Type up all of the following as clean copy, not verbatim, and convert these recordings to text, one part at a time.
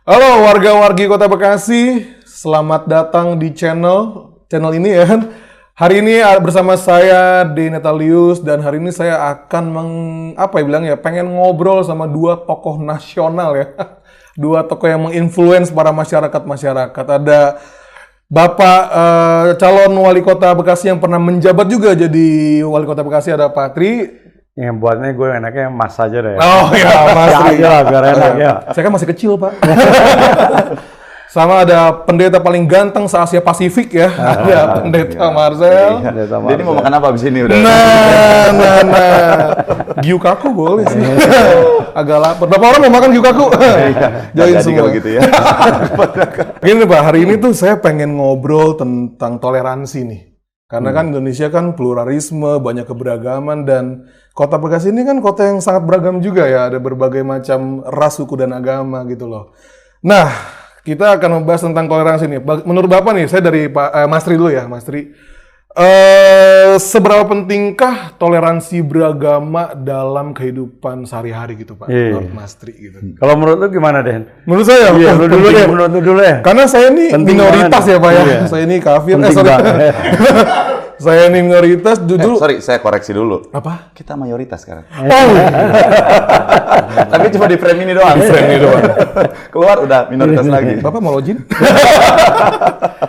Halo warga-wargi Kota Bekasi, selamat datang di channel ini ya kan. Hari ini bersama saya Denetalius dan hari ini saya akan pengen ngobrol sama dua tokoh nasional ya. Dua tokoh yang menginfluence para masyarakat. Ada Bapak calon wali kota Bekasi yang pernah menjabat juga jadi wali kota Bekasi, ada Pak Tri. Yang buatnya gue enaknya Mas aja deh. Oh ya, Mas Tri. Ya, biar enak ya. Saya kan masih kecil, Pak. Sama ada pendeta paling ganteng se-Asia Pasifik ya. Ada Pendeta Marcel. Dia ini mau makan apa abis ini udah? Nah. Gyukaku boleh sih. Agak lapar. Berapa orang mau makan gyukaku? Join semua gitu ya. Gini Pak, hari ini tuh saya pengen ngobrol tentang toleransi nih. Karena kan Indonesia kan pluralisme, banyak keberagaman, dan Kota Bekasi ini kan kota yang sangat beragam juga ya, ada berbagai macam ras, suku, dan agama gitu loh. Nah, kita akan membahas tentang toleransi nih. Menurut Bapak nih, saya dari Pak Mas Tri dulu ya, Mas Tri. Seberapa pentingkah toleransi beragama dalam kehidupan sehari-hari gitu Pak, menurut Mas Tri gitu? Kalau menurut lu gimana, Den? Menurut saya, Menurut lu dulu ya. karena saya ini Penting minoritas banget. ya Pak ya, Iya. saya ini kafir. Penting banget. Saya ini minoritas, jujur. Sorry, saya koreksi dulu. Apa? Kita mayoritas sekarang. Oh, Tapi cuma di frame ini doang. Keluar udah minoritas lagi. Bapak mau login?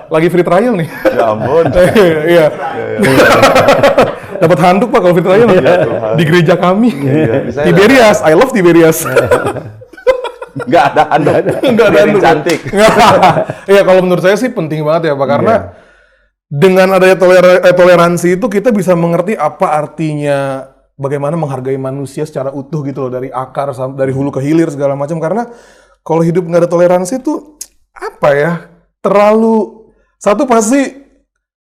Lagi free trial nih. Ya ampun. Iya. Dapat handuk Pak kalau free trial di gereja kami. Bisa ya. Tiberias, I love Tiberias. Nggak ada handuk. Nggak ada Biar handuk. cantik. Iya, kalau menurut saya sih penting banget ya Pak, karena dengan adanya toleransi itu kita bisa mengerti apa artinya bagaimana menghargai manusia secara utuh gitu loh, dari akar dari hulu ke hilir segala macam. Karena kalau hidup nggak ada toleransi itu terlalu pasti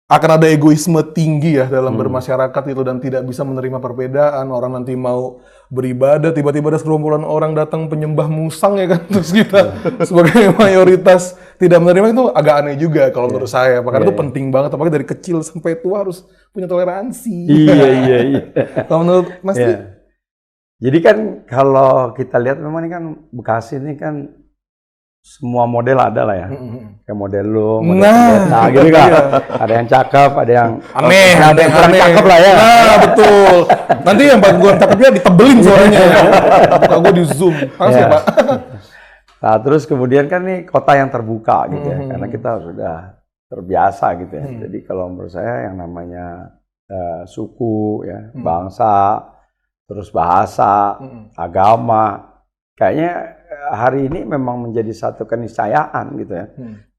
akan ada egoisme tinggi ya dalam bermasyarakat itu, dan tidak bisa menerima perbedaan. Orang nanti mau beribadah, tiba-tiba ada segerombolan orang datang penyembah musang ya kan, terus kita sebagai mayoritas tidak menerima, itu agak aneh juga kalau menurut saya. Makanya itu penting banget, apalagi dari kecil sampai tua harus punya toleransi. Iya. Kalau menurut Mas Tri? Jadi kan kalau kita lihat memang ini kan Bekasi ini kan semua model ada lah ya. Kayak model lu, model pendeta gitu kan. Ada yang cakep, ada yang Aneh. cakep lah ya. Nah, betul. Nanti yang bagian cakepnya ditebelin suaranya. Muka gue di zoom. Makasih ya Pak. Nah, terus kemudian kan nih kota yang terbuka gitu ya. Karena kita sudah terbiasa gitu ya. Jadi kalau menurut saya yang namanya suku ya, bangsa, terus bahasa, agama, kayaknya hari ini memang menjadi satu keniscayaan gitu ya.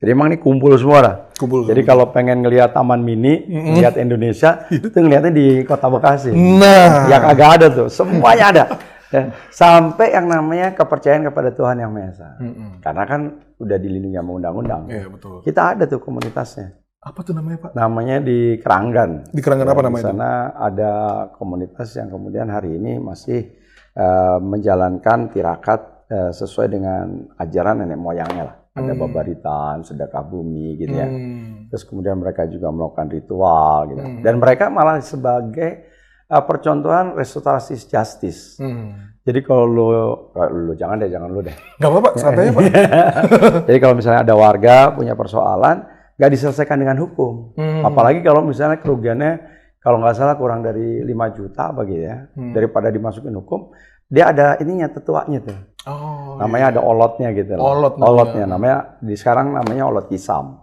Jadi emang ini kumpul semua lah. Jadi kalau pengen ngelihat Taman Mini, ngelihat Indonesia, itu ngelihatnya di Kota Bekasi. Nah, Yang agak ada tuh, semuanya ada. Ya, sampai yang namanya kepercayaan kepada Tuhan Yang Maha Esa. Karena kan udah dilindungi sama undang-undang. iya betul. Kita ada tuh komunitasnya. Apa tuh namanya Pak? Namanya di Keranggan. Di Keranggan apa Di namanya? sana ada komunitas yang kemudian hari ini masih menjalankan tirakat sesuai dengan ajaran nenek moyangnya lah. Ada babaritan, sedekah bumi gitu ya. Terus kemudian mereka juga melakukan ritual gitu. Dan mereka malah sebagai percontohan restoratif justice. Jadi kalau lu jangan lu deh. Gak apa-apa, santai Pak. Jadi kalau misalnya ada warga punya persoalan, nggak diselesaikan dengan hukum. Apalagi kalau misalnya kerugiannya kalau nggak salah kurang dari 5 juta bagi ya, daripada dimasukin hukum, dia ada ininya, tetuanya tuh. Namanya ada olotnya gitu. Olotnya namanya sekarang namanya olot kisam.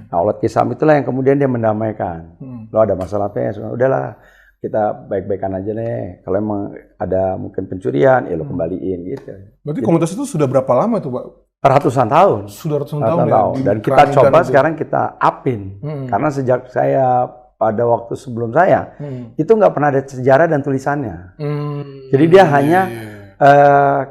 Nah, olot kisam itulah yang kemudian dia mendamaikan. Lo ada masalah apa ya? Udahlah, kita baik-baikan aja nih. Kalau emang ada mungkin pencurian, ya lo kembaliin gitu. Berarti komunitas itu sudah berapa lama tuh Pak? Ratusan tahun. Sudah ratusan tahun ya? Dan kita coba sekarang kita upin. Karena sejak saya pada waktu sebelum saya, itu nggak pernah ada sejarah dan tulisannya. Jadi dia hanya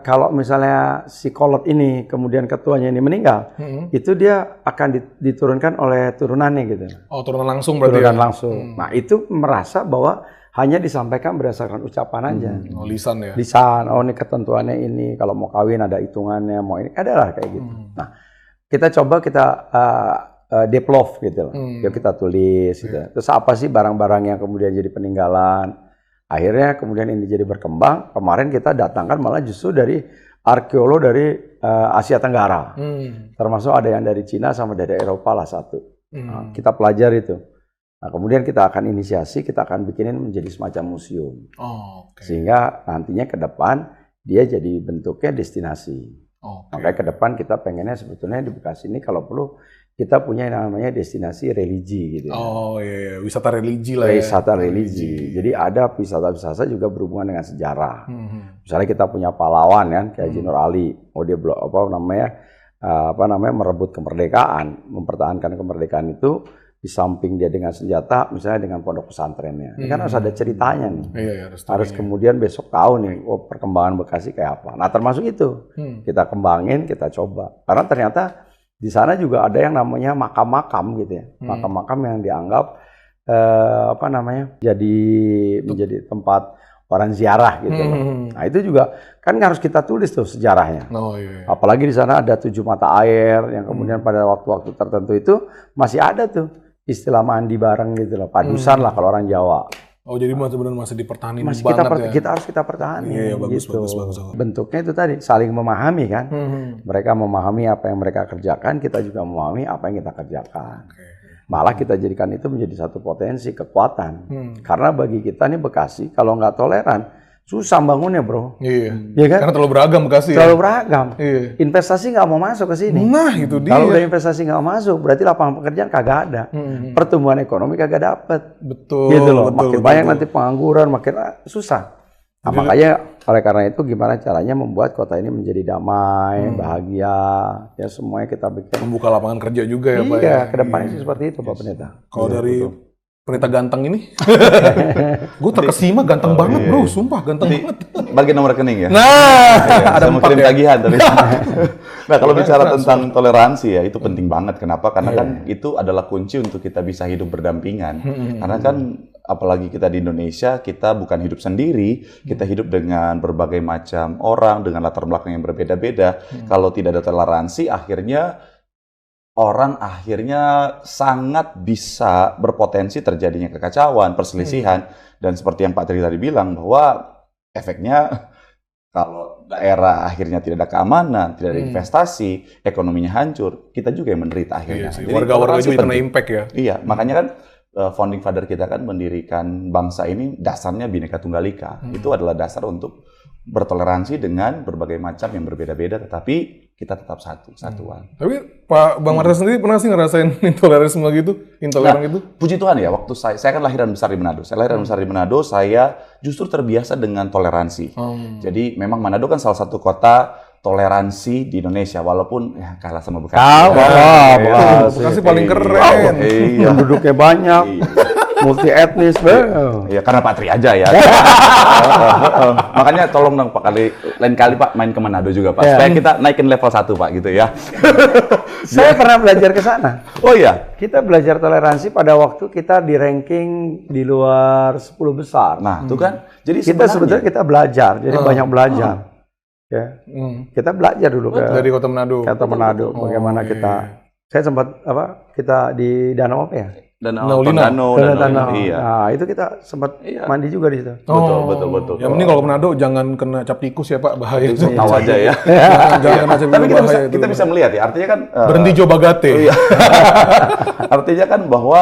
kalau misalnya si kolot ini kemudian ketuanya ini meninggal, itu dia akan diturunkan oleh turunannya gitu. Oh, turunan langsung berarti. Turunan langsung. Nah, itu merasa bahwa hanya disampaikan berdasarkan ucapan aja. Oh, lisan ya. Lisan, oh ini ketentuannya ini, kalau mau kawin ada hitungannya, mau ini adalah kayak gitu. Nah, kita coba develop gitu loh. Yuk kita tulis gitu. Terus apa sih barang-barang yang kemudian jadi peninggalan? Akhirnya kemudian ini jadi berkembang. Kemarin kita datangkan malah justru dari arkeolog dari Asia Tenggara. Termasuk ada yang dari Cina sama dari Eropa lah satu. Nah, kita pelajari itu. Nah, kemudian kita akan inisiasi, kita akan bikinin menjadi semacam museum. Sehingga nantinya ke depan dia jadi bentuknya destinasi. Makanya ke depan kita pengennya sebetulnya di Bekasi ini kalau perlu kita punya yang namanya destinasi religi gitu. Iya, wisata religi lah ya. Wisata religi. Jadi ada wisata-wisata juga berhubungan dengan sejarah. Misalnya kita punya pahlawan kan, kayak Haji Nur Ali. Dia merebut kemerdekaan, mempertahankan kemerdekaan itu di samping dia dengan senjata, misalnya dengan pondok pesantrennya. Ini kan harus ada ceritanya nih. Harus kemudian besok tahu nih, perkembangan Bekasi kayak apa. Nah termasuk itu kita kembangin, kita coba. Karena ternyata di sana juga ada yang namanya makam-makam gitu ya, makam-makam yang dianggap menjadi tempat orang ziarah gitu loh. Nah itu juga kan harus kita tulis tuh sejarahnya. Apalagi di sana ada 7 mata air yang kemudian pada waktu-waktu tertentu itu masih ada tuh istilah mandi bareng gitu loh, padusan lah kalau orang Jawa. Jadi masih dipertahankan banget ya. Kita harus pertahanin. Iya, bagus. Bentuknya itu tadi saling memahami kan. Mereka memahami apa yang mereka kerjakan, kita juga memahami apa yang kita kerjakan. Malah kita jadikan itu menjadi satu potensi kekuatan. Karena bagi kita nih Bekasi kalau nggak toleran susah bangunnya bro. Iya kan? Karena terlalu beragam Bekasi. Terlalu beragam. Investasi nggak mau masuk ke sini. Nah itu dia. Kalau udah investasi nggak masuk, berarti lapangan pekerjaan kagak ada. Pertumbuhan ekonomi kagak dapet. Betul. Gitu loh. Makin banyak nanti pengangguran, makin susah. Nah, makanya oleh karena itu gimana caranya membuat kota ini menjadi damai, bahagia, ya semuanya kita bikin. Membuka lapangan kerja juga ya Pak. Iya, ke depannya sih seperti itu Pak Pendeta. Kalau dari Pendeta ganteng ini, gue terkesima ganteng banget bro, sumpah ganteng banget. Bagi nomor rekening ya? Ada mau kirim tagihan tapi. Nah kalau bicara tentang toleransi ya itu penting banget. Kenapa? Karena kan itu adalah kunci untuk kita bisa hidup berdampingan. Karena kan apalagi kita di Indonesia, kita bukan hidup sendiri, kita hidup dengan berbagai macam orang, dengan latar belakang yang berbeda-beda. Kalau tidak ada toleransi, orang akhirnya sangat bisa berpotensi terjadinya kekacauan, perselisihan, dan seperti yang Pak Tri tadi bilang bahwa efeknya kalau daerah akhirnya tidak ada keamanan, tidak ada investasi, ekonominya hancur, kita juga yang menderita akhirnya. Jadi warga-warga juga kena impact ya. Iya, makanya kan founding father kita kan mendirikan bangsa ini dasarnya Bhinneka Tunggal Ika. Itu adalah dasar untuk bertoleransi dengan berbagai macam yang berbeda-beda, tetapi kita tetap satuan. Tapi Pak Bang Marta sendiri pernah sih ngerasain intoleransi intoleran gitu? Puji Tuhan ya, waktu saya kan lahiran besar di Manado. Saya lahiran besar di Manado, saya justru terbiasa dengan toleransi. Jadi memang Manado kan salah satu kota toleransi di Indonesia, walaupun ya kalah sama Bekasi. Bekasi paling keren. Penduduknya banyak. Multi etnis, Iya, karena Patri aja ya. Makanya tolong dong Pak, lain kali Pak main ke Manado juga Pak. Supaya kita naikin level 1 Pak gitu ya. Saya pernah belajar ke sana. Oh iya? Kita belajar toleransi pada waktu kita di ranking di luar 10 besar. Nah, itu kan. Jadi kita sebetulnya kita belajar, jadi banyak belajar. Ya. Kita belajar dulu dari Kota Manado. Bagaimana kita. Saya sempat kita di danau apa ya? Danau. Iya. Nah, itu kita sempat mandi juga di situ. Betul. Yang penting kalau Manado jangan kena cap tikus ya Pak, bahaya. Tahu aja ya. Jangan kena cap tikus. Tapi kita bisa melihat ya, artinya kan berhenti Jobagate. Iya. Artinya kan bahwa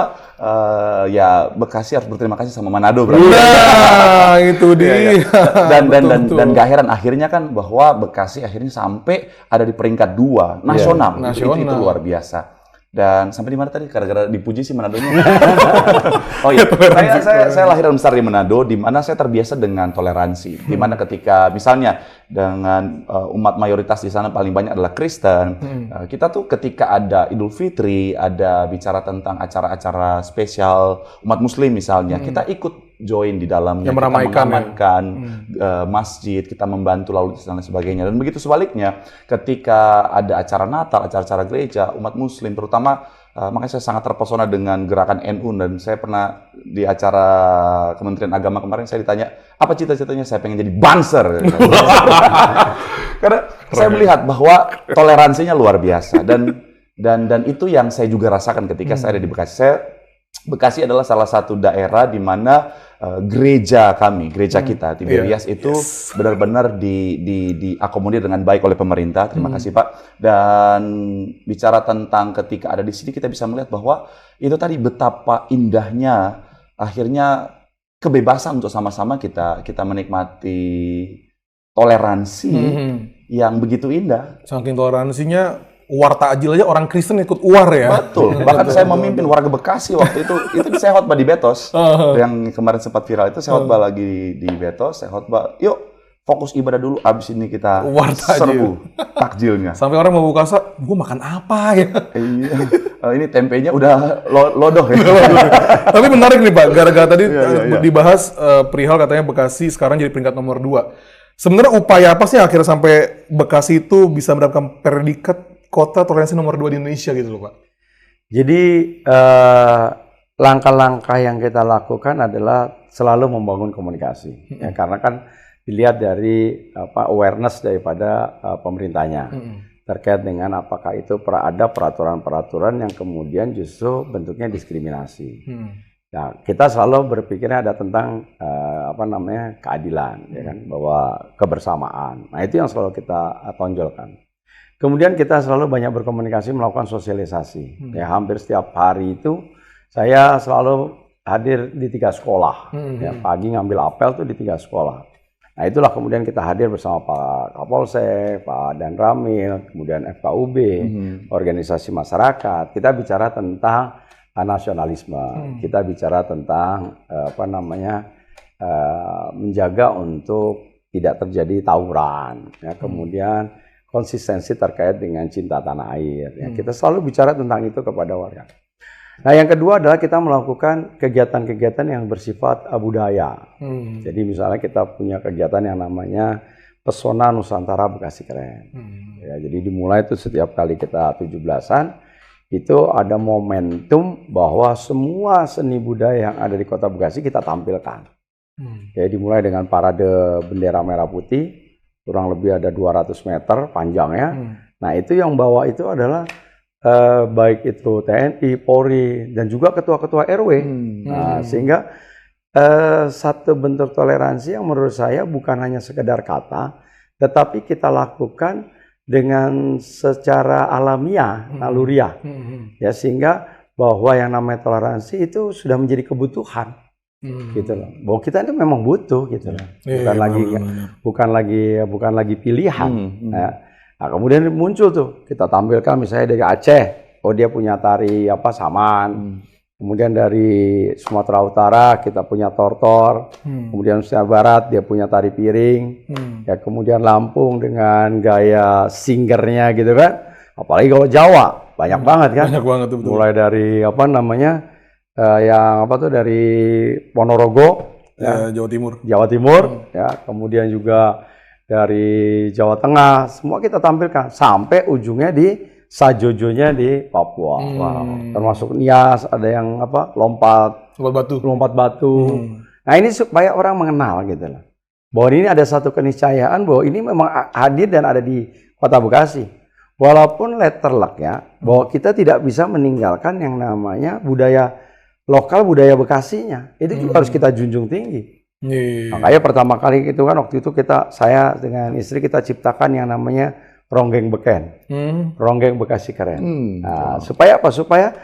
ya Bekasi harus berterima kasih sama Manado berarti. Nah, itu dia. Dan gak heran akhirnya kan bahwa Bekasi akhirnya sampai ada di peringkat 2 nasional. Itu luar biasa. Dan sampai di mana tadi? Gara-gara dipuji sih Manadonya. Oh iya, saya lahiran besar di Manado, di mana saya terbiasa dengan toleransi. Di mana ketika misalnya dengan umat mayoritas di sana paling banyak adalah Kristen, kita tuh ketika ada Idul Fitri, ada bicara tentang acara-acara spesial umat Muslim misalnya, kita ikut join di dalamnya, kita mengamankan masjid, kita membantu lalu lintas dan sebagainya. Dan begitu sebaliknya, ketika ada acara Natal, acara-acara gereja, umat Muslim terutama, makanya saya sangat terpesona dengan gerakan NU, dan saya pernah di acara Kementerian Agama kemarin saya ditanya, apa cita-citanya? Saya pengen jadi banser. Karena saya melihat bahwa toleransinya luar biasa, dan itu yang saya juga rasakan ketika saya ada di Bekasi. Saya Bekasi adalah salah satu daerah di mana gereja kita Tiberias itu benar-benar diakomodir dengan baik oleh pemerintah. Terima kasih Pak. Dan bicara tentang ketika ada di sini kita bisa melihat bahwa itu tadi betapa indahnya akhirnya kebebasan untuk sama-sama kita menikmati toleransi yang begitu indah. Saking toleransinya, war takjil aja orang Kristen ikut war ya. Betul. Bahkan saya memimpin warga Bekasi waktu itu saya khotbah di Betos. Yang kemarin sempat viral itu saya khotbah lagi di Betos, saya khotbah, yuk fokus ibadah dulu, abis ini kita war serbu takjilnya. Sampai orang mau buka puasa, gue makan apa ya? Iya. Ini tempenya udah lodoh ya. Tapi menarik nih Pak, gara-gara tadi dibahas perihal katanya Bekasi sekarang jadi peringkat nomor 2. Sebenarnya upaya apa sih akhirnya sampai Bekasi itu bisa mendapatkan predikat kota toleransi nomor 2 di Indonesia gitu loh Pak? Jadi langkah-langkah yang kita lakukan adalah selalu membangun komunikasi. Ya, karena kan dilihat dari awareness daripada pemerintahnya terkait dengan apakah itu ada peraturan-peraturan yang kemudian justru bentuknya diskriminasi. Nah, kita selalu berpikirnya ada tentang keadilan, ya kan, bahwa kebersamaan. Nah, itu yang selalu kita tonjolkan. Kemudian kita selalu banyak berkomunikasi, melakukan sosialisasi. Ya, hampir setiap hari itu saya selalu hadir di 3 sekolah. Ya, pagi ngambil apel tuh di 3 sekolah. Nah, itulah kemudian kita hadir bersama Pak Kapolsek, Pak Dan Ramil, kemudian FKUB, organisasi masyarakat. Kita bicara tentang nasionalisme. Kita bicara tentang menjaga untuk tidak terjadi tawuran. Ya, kemudian konsistensi terkait dengan cinta tanah air. Ya, kita selalu bicara tentang itu kepada warga. Nah, yang kedua adalah kita melakukan kegiatan-kegiatan yang bersifat budaya. Jadi misalnya kita punya kegiatan yang namanya Pesona Nusantara Bekasi Keren. Ya, jadi dimulai itu setiap kali kita 17-an, itu ada momentum bahwa semua seni budaya yang ada di Kota Bekasi kita tampilkan. Ya, dimulai dengan parade bendera merah putih, kurang lebih ada 200 meter panjangnya. Nah, itu yang bawa itu adalah baik itu TNI, Polri, dan juga ketua-ketua RW. Nah, sehingga satu bentuk toleransi yang menurut saya bukan hanya sekedar kata, tetapi kita lakukan dengan secara alamiah, naluriah. Ya, sehingga bahwa yang namanya toleransi itu sudah menjadi kebutuhan. Gitu loh. Bahwa kita itu memang butuh gitu loh. Bukan lagi pilihan. Ya. Nah, kemudian muncul tuh kita tampilkan misalnya dari Aceh, oh dia punya tari saman. Kemudian dari Sumatera Utara kita punya tortor. Kemudian Nusa Barat dia punya tari piring. Ya, kemudian Lampung dengan gaya singernya gitu kan. Apalagi kalau Jawa banyak banget kan. Banyak banget tuh, betul. Mulai dari dari Ponorogo, Jawa Timur, ya, kemudian juga dari Jawa Tengah, semua kita tampilkan sampai ujungnya di Sajojonya di Papua. Termasuk Nias, ada yang lompat batu. Nah, ini supaya orang mengenal gitu loh. Bahwa ini ada satu keniscayaan bahwa ini memang hadir dan ada di Kota Bekasi. Walaupun letterluck-nya, bahwa kita tidak bisa meninggalkan yang namanya budaya lokal, budaya Bekasinya. Itu juga harus kita junjung tinggi. Makanya pertama kali itu kan waktu itu saya dengan istri kita ciptakan yang namanya Ronggeng Beken. Ronggeng Bekasi Keren. Nah, supaya apa? Supaya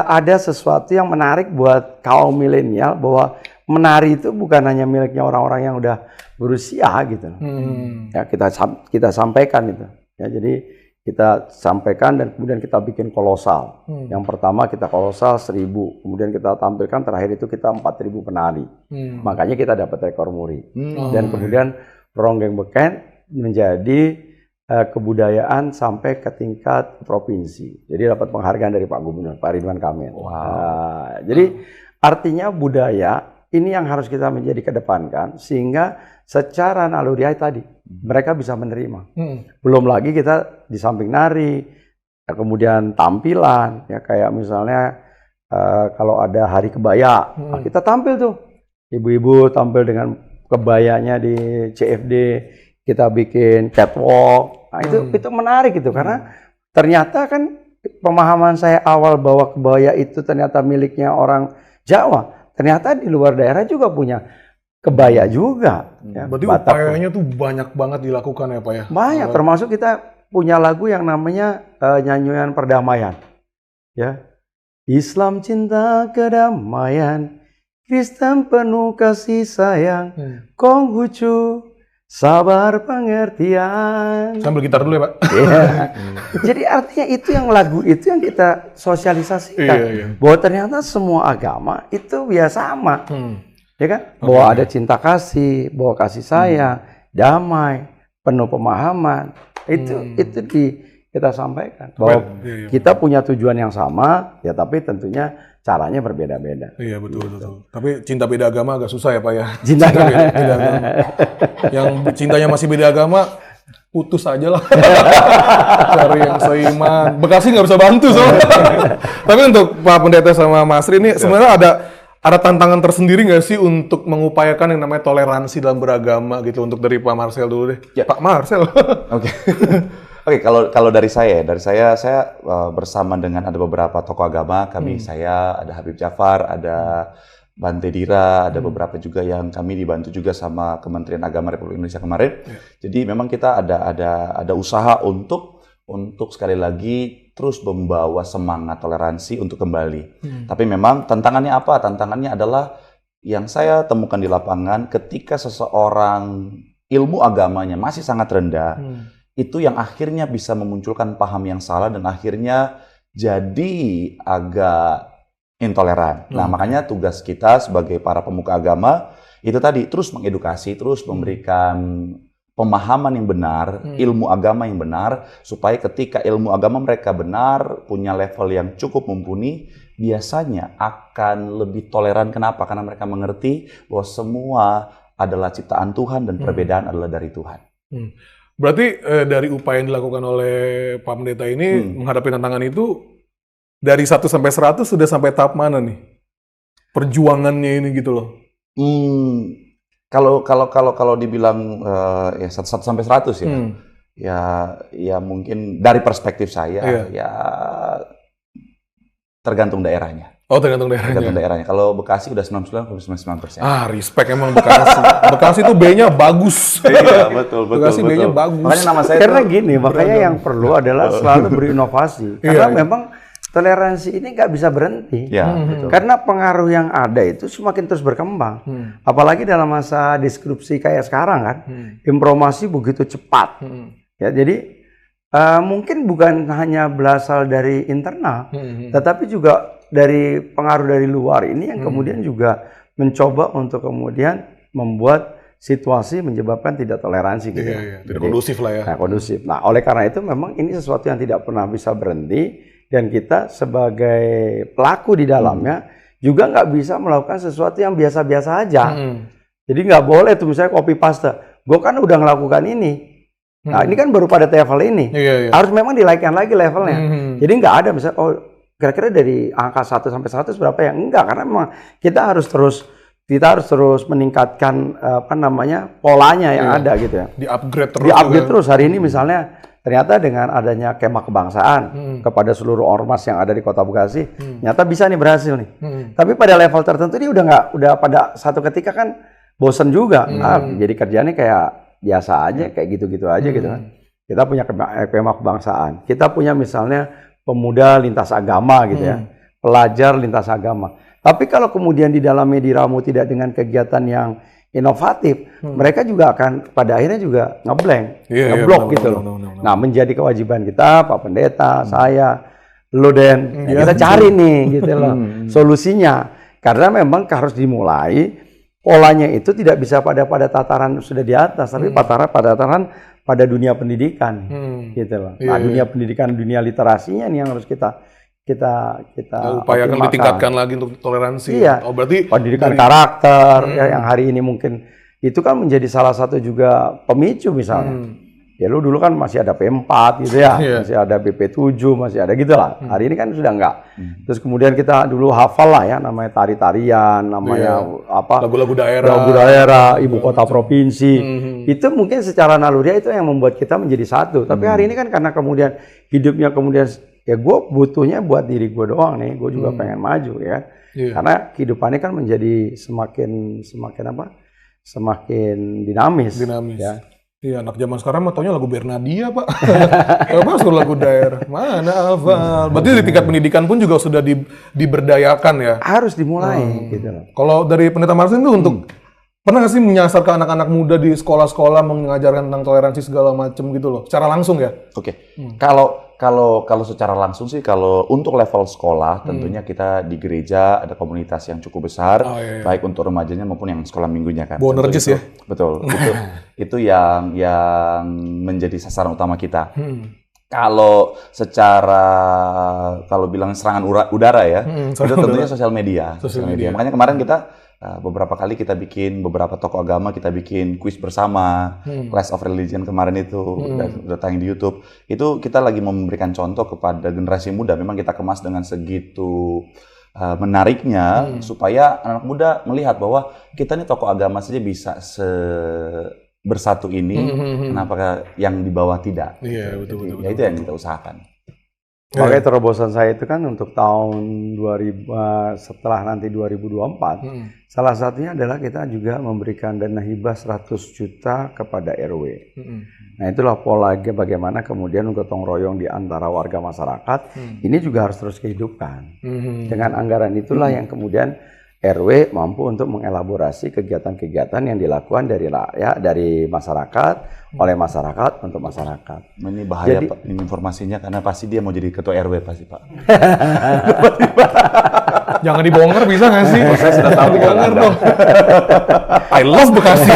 ada sesuatu yang menarik buat kaum milenial bahwa menari itu bukan hanya miliknya orang-orang yang udah berusia gitu. Ya, kita sampaikan itu. Ya, jadi kita sampaikan dan kemudian kita bikin kolosal. Yang pertama kita kolosal 1000, kemudian kita tampilkan terakhir itu kita 4000 penari. Makanya kita dapat rekor muri. Dan kemudian Ronggeng Beken menjadi kebudayaan sampai ke tingkat provinsi. Jadi dapat penghargaan dari Pak Gubernur, Pak Ridwan Kamil. Jadi artinya budaya ini yang harus kita menjadi kedepankan sehingga secara naluriah tadi mereka bisa menerima. Belum lagi kita di samping nari, ya, kemudian tampilan, ya kayak misalnya kalau ada hari kebaya, kita tampil tuh, ibu-ibu tampil dengan kebayanya di CFD, kita bikin catwalk. Nah, itu menarik gitu karena ternyata kan pemahaman saya awal bahwa kebaya itu ternyata miliknya orang Jawa, ternyata di luar daerah juga punya kebaya juga. Ya, Berarti Batak. upayanya tuh banyak banget dilakukan ya Pak ya? Banyak, termasuk kita punya lagu yang namanya nyanyian perdamaian. Ya, Islam cinta kedamaian, Kristen penuh kasih sayang, Konghucu sabar pengertian. Sambil gitar dulu ya Pak? Iya. Jadi artinya itu yang lagu itu yang kita sosialisasikan. Iya. Bahwa ternyata semua agama itu ya sama. Ya kan? Bahwa ada cinta kasih, bahwa kasih sayang, damai, penuh pemahaman. Itu kita sampaikan. Bahwa kita punya tujuan yang sama, ya tapi tentunya caranya berbeda-beda. Iya betul. Tapi cinta beda agama agak susah ya Pak ya? Cinta beda agama. Yang cintanya masih beda agama, putus aja lah. Cari yang seiman. Bekasi nggak bisa bantu soalnya. Tapi untuk Pak Pendeta sama Mas Ri ini sebenarnya ada tantangan tersendiri nggak sih untuk mengupayakan yang namanya toleransi dalam beragama gitu, untuk dari Pak Marcel dulu deh. Ya. Pak Marcel. Oke. Oke, kalau dari saya bersama dengan ada beberapa tokoh agama, saya ada Habib Jafar, ada Bante Dira, ada beberapa juga yang kami dibantu juga sama Kementerian Agama Republik Indonesia kemarin. Jadi memang kita ada usaha untuk sekali lagi terus membawa semangat toleransi untuk kembali. Tapi memang tantangannya apa? Tantangannya adalah yang saya temukan di lapangan ketika seseorang ilmu agamanya masih sangat rendah. Itu yang akhirnya bisa memunculkan paham yang salah dan akhirnya jadi agak intoleran. Nah, makanya tugas kita sebagai para pemuka agama itu tadi terus mengedukasi, terus memberikan pemahaman yang benar, ilmu agama yang benar, supaya ketika ilmu agama mereka benar, punya level yang cukup mumpuni, biasanya akan lebih toleran. Kenapa? Karena mereka mengerti bahwa semua adalah ciptaan Tuhan dan perbedaan adalah dari Tuhan. Berarti dari upaya yang dilakukan oleh Pak Pendeta ini menghadapi tantangan itu dari 1 sampai 100 sudah sampai tahap mana nih perjuangannya ini gitu loh? Kalau dibilang ya 1 sampai 100 ya mungkin dari perspektif saya ya tergantung daerahnya. Oh, tergantung daerahnya. Tergantung daerahnya. Kalau Bekasi udah 99,99%. Respect emang Bekasi. Bekasi tuh B-nya bagus. Iya, betul. Bekasi B-nya bagus. Makanya nama saya Karena gini, makanya yang perlu adalah selalu berinovasi. Karena memang toleransi ini nggak bisa berhenti. Ya, betul. Karena pengaruh yang ada itu semakin terus berkembang. Apalagi dalam masa deskripsi kayak sekarang kan, informasi begitu cepat. Ya, jadi mungkin bukan hanya berasal dari internal, tetapi juga dari pengaruh dari luar ini yang kemudian juga mencoba untuk kemudian membuat situasi menyebabkan tidak toleransi gitu. Tidak kondusif lah ya. Nah, kondusif. Nah, oleh karena itu memang ini sesuatu yang tidak pernah bisa berhenti dan kita sebagai pelaku di dalamnya juga nggak bisa melakukan sesuatu yang biasa-biasa aja. Jadi nggak boleh tuh misalnya copy paste. Gue kan udah melakukan ini. Nah, ini kan baru pada level ini. Harus memang dinaikkan lagi levelnya. Jadi nggak ada misalnya, kira-kira dari angka 1 sampai 100 berapa ya? Enggak, karena memang kita harus terus meningkatkan polanya yang ada gitu ya. Di-upgrade terus. Di-upgrade terus. Hari ini misalnya ternyata dengan adanya kemah kebangsaan kepada seluruh ormas yang ada di Kota Bekasi, ternyata bisa nih berhasil nih. Tapi pada level tertentu dia udah pada satu ketika kan bosen juga. Jadi kerjanya kayak biasa aja, kayak gitu-gitu aja gitu kan. Kita punya kemah kebangsaan. Kita punya misalnya pemuda lintas agama gitu ya, pelajar lintas agama. Tapi kalau kemudian di dalamnya diramu tidak dengan kegiatan yang inovatif, mereka juga akan pada akhirnya juga ngeblank, ngeblok gitu loh. Nah, menjadi kewajiban kita, Pak Pendeta, saya, lo Den, kita cari nih gitu loh solusinya. Karena memang harus dimulai, polanya itu tidak bisa pada tataran sudah di atas, tapi pada tataran pada dunia pendidikan, gitu loh. Nah, dunia pendidikan, dunia literasinya nih yang harus kita upayakan ditingkatkan lagi untuk toleransi. Iya. Oh, berarti pendidikan karakter yang hari ini mungkin itu kan menjadi salah satu juga pemicu misalnya. Ya lu dulu kan masih ada P4 gitu ya, masih ada BP7, masih ada gitu lah. Hari ini kan sudah enggak. Terus kemudian kita dulu hafal lah ya, namanya tari-tarian, namanya apa? Lagu-lagu daerah, ibu kota provinsi. Itu mungkin secara naluriah itu yang membuat kita menjadi satu. Tapi hari ini kan karena kemudian hidupnya kemudian ya gue butuhnya buat diri gue doang nih, gue juga pengen maju ya. Karena kehidupannya kan menjadi semakin dinamis. Ya. Iya, anak zaman sekarang mah taunya lagu Bernadia, Pak. Apa suruh lagu daerah? Mana hafal? Berarti di tingkat pendidikan pun juga sudah diberdayakan ya? Harus dimulai gitu loh. Kalau dari Pendeta Martin itu untuk pernah nggak sih menyasar ke anak-anak muda di sekolah-sekolah mengajarkan tentang toleransi segala macam gitu loh? Secara langsung ya? Oke. Kalau secara langsung sih, kalau untuk level sekolah tentunya kita di gereja ada komunitas yang cukup besar, baik untuk remajanya maupun yang sekolah minggunya kan. Bonerjis ya? Betul. Itu yang menjadi sasaran utama kita. Kalau bilang serangan udara ya, itu tentunya sosial media. Makanya kemarin kita beberapa kali kita bikin beberapa tokoh agama, kita bikin kuis bersama, Clash of Religion kemarin itu udah tayang di YouTube. Itu kita lagi memberikan contoh kepada generasi muda. Memang kita kemas dengan segitu menariknya supaya anak muda melihat bahwa kita nih tokoh agama saja bisa bersatu ini, kenapa yang di bawah tidak? Iya, betul. Ya itu yang kita usahakan. Makanya terobosan saya itu kan untuk tahun 2000 setelah nanti 2024, salah satunya adalah kita juga memberikan dana hibah 100 juta kepada RW. Nah itulah pola bagaimana kemudian gotong royong di antara warga masyarakat, ini juga harus terus dihidupkan. Dengan anggaran itulah yang kemudian RW mampu untuk mengelaborasi kegiatan-kegiatan yang dilakukan dari rakyat, dari masyarakat, oleh masyarakat, untuk masyarakat. Ini bahaya Pak, ini informasinya karena pasti dia mau jadi ketua RW pasti Pak. Jangan dibongkar bisa nggak sih? Saya sudah tahu dibongkar dong. I love Bekasi.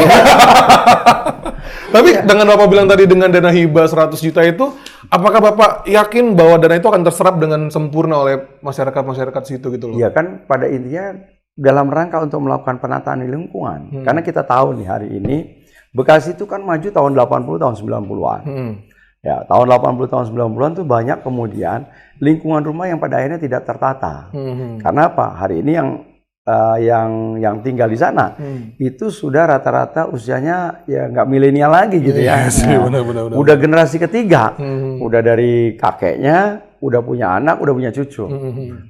Tapi dengan Bapak bilang tadi dengan dana hibah 100 juta itu, apakah Bapak yakin bahwa dana itu akan terserap dengan sempurna oleh masyarakat situ gitu loh? Iya kan, pada intinya dalam rangka untuk melakukan penataan lingkungan. Karena kita tahu nih hari ini, Bekasi itu kan maju tahun 80, tahun 90-an. Ya, tahun 80, tahun 90-an tuh banyak kemudian lingkungan rumah yang pada akhirnya tidak tertata. Karena apa? Hari ini yang tinggal di sana itu sudah rata-rata usianya ya nggak milenial lagi gitu ya. Benar. Udah generasi ketiga, udah dari kakeknya, udah punya anak, udah punya cucu.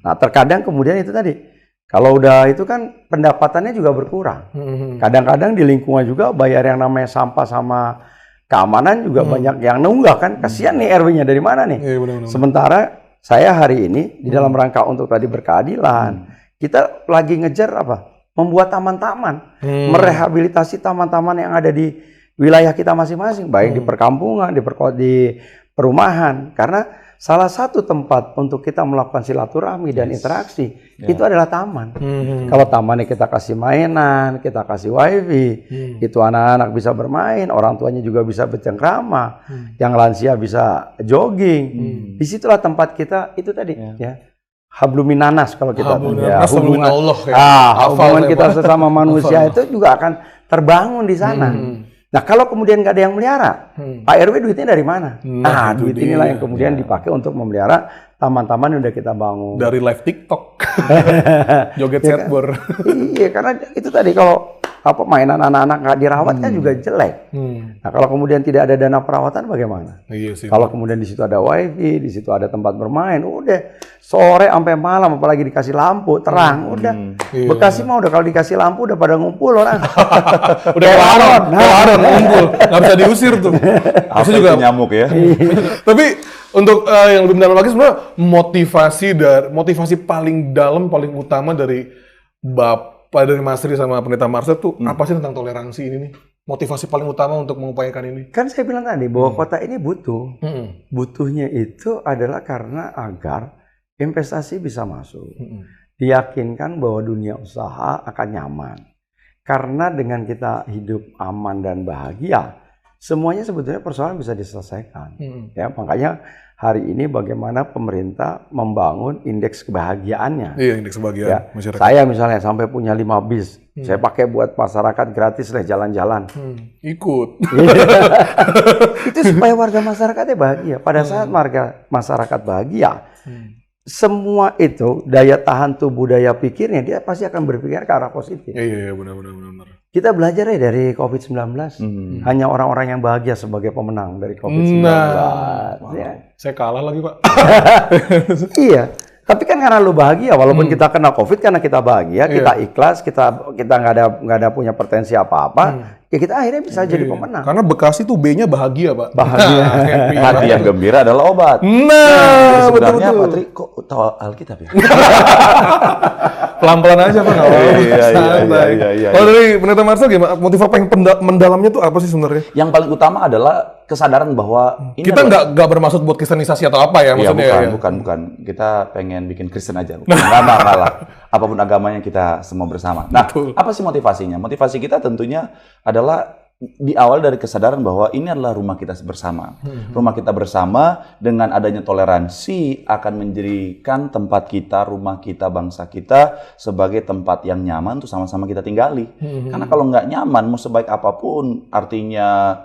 Nah terkadang kemudian itu tadi, kalau udah itu kan pendapatannya juga berkurang. Kadang-kadang di lingkungan juga bayar yang namanya sampah sama keamanan juga banyak yang nunggak kan. Kasihan nih RW-nya dari mana nih. Benar. Sementara saya hari ini di dalam rangka untuk tadi berkeadilan, kita lagi ngejar apa? Membuat taman-taman, merehabilitasi taman-taman yang ada di wilayah kita masing-masing, baik di perkampungan, di perumahan. Karena salah satu tempat untuk kita melakukan silaturahmi dan interaksi itu adalah taman. Kalau tamannya kita kasih mainan, kita kasih wifi, itu anak-anak bisa bermain, orang tuanya juga bisa bercengkrama, yang lansia bisa jogging. Disitulah tempat kita itu tadi ya. Habluminanas kalau kita hubungan kita sesama manusia itu juga akan terbangun di sana. Nah kalau kemudian nggak ada yang melihara, Pak RW duitnya dari mana? Nah duit inilah yang kemudian dipakai untuk memelihara taman-taman yang udah kita bangun. Dari live TikTok, joget skateboard. Iya karena itu tadi kalau mainan anak-anak nggak dirawat kan juga jelek. Nah kalau kemudian tidak ada dana perawatan bagaimana? Iya sih. Kalau kemudian di situ ada wifi, di situ ada tempat bermain, udah sore sampai malam apalagi dikasih lampu terang, udah. Bekasi mah udah kalau dikasih lampu udah pada ngumpul orang. Udah kelaron ngumpul, nggak bisa diusir tuh. Apa juga nyamuk ya. Tapi untuk yang lebih mendalam lagi sebenarnya motivasi paling dalam, paling utama dari Bapak, dari Mas Ri sama Pendeta Marcel tuh apa sih tentang toleransi ini nih? Motivasi paling utama untuk mengupayakan ini? Kan saya bilang tadi bahwa kota ini butuh. Butuhnya itu adalah karena agar investasi bisa masuk. Diyakinkan bahwa dunia usaha akan nyaman. Karena dengan kita hidup aman dan bahagia, semuanya sebetulnya persoalan bisa diselesaikan. Ya, makanya hari ini bagaimana pemerintah membangun indeks kebahagiaannya. Iya, indeks kebahagiaan Ya, masyarakat. saya misalnya sampai punya 5 bis, saya pakai buat masyarakat gratis lah jalan-jalan. Ikut. Itu supaya warga masyarakatnya bahagia. Pada saat masyarakat bahagia, semua itu daya tahan tubuh, daya pikirnya dia pasti akan berpikir ke arah positif. Iya, benar. Kita belajar ya dari COVID-19. Hanya orang-orang yang bahagia sebagai pemenang dari COVID-19. Ya. Saya kalah lagi, Pak. Iya. Tapi kan karena lu bahagia, walaupun kita kena COVID, karena kita bahagia, kita ikhlas, kita nggak ada punya pretensi apa-apa, ya kita akhirnya bisa jadi pemenang. Karena Bekasi tuh B-nya bahagia, Pak. Bahagia. Hati yang gembira adalah obat. Nah, Sebenarnya betul. Patri kok tahu Alkitab ya? Pelan-pelan aja, Pak. Nggak apa-apa. Santai. Iya. Kalau dari Pendeta Marcel gimana? Motif apa yang mendalamnya tuh apa sih sebenarnya? Yang paling utama adalah kesadaran bahwa ini Kita nggak bermaksud buat kristenisasi atau apa ya Iya, maksudnya. bukan. Kita pengen bikin Kristen aja. Nggak lah. Apapun agamanya kita semua bersama. Nah, apa sih motivasinya? Motivasi kita tentunya adalah di awal dari kesadaran bahwa ini adalah rumah kita bersama. Rumah kita bersama dengan adanya toleransi akan menjadikan tempat kita, rumah kita, bangsa kita sebagai tempat yang nyaman untuk sama-sama kita tinggali. Karena kalau nggak nyaman, mau sebaik apapun artinya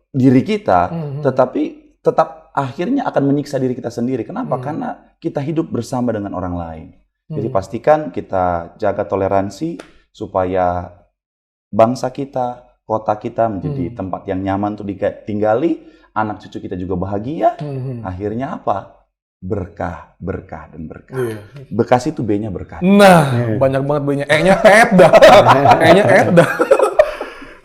diri kita, tetapi tetap akhirnya akan menyiksa diri kita sendiri. Kenapa? Karena kita hidup bersama dengan orang lain. Jadi pastikan kita jaga toleransi supaya bangsa kita, kota kita menjadi tempat yang nyaman untuk ditinggali, anak cucu kita juga bahagia. Akhirnya apa? Berkah, dan berkah. Bekasi itu B-nya berkah. Nah, banyak banget B-nya. E-nya dah. E-nya dah.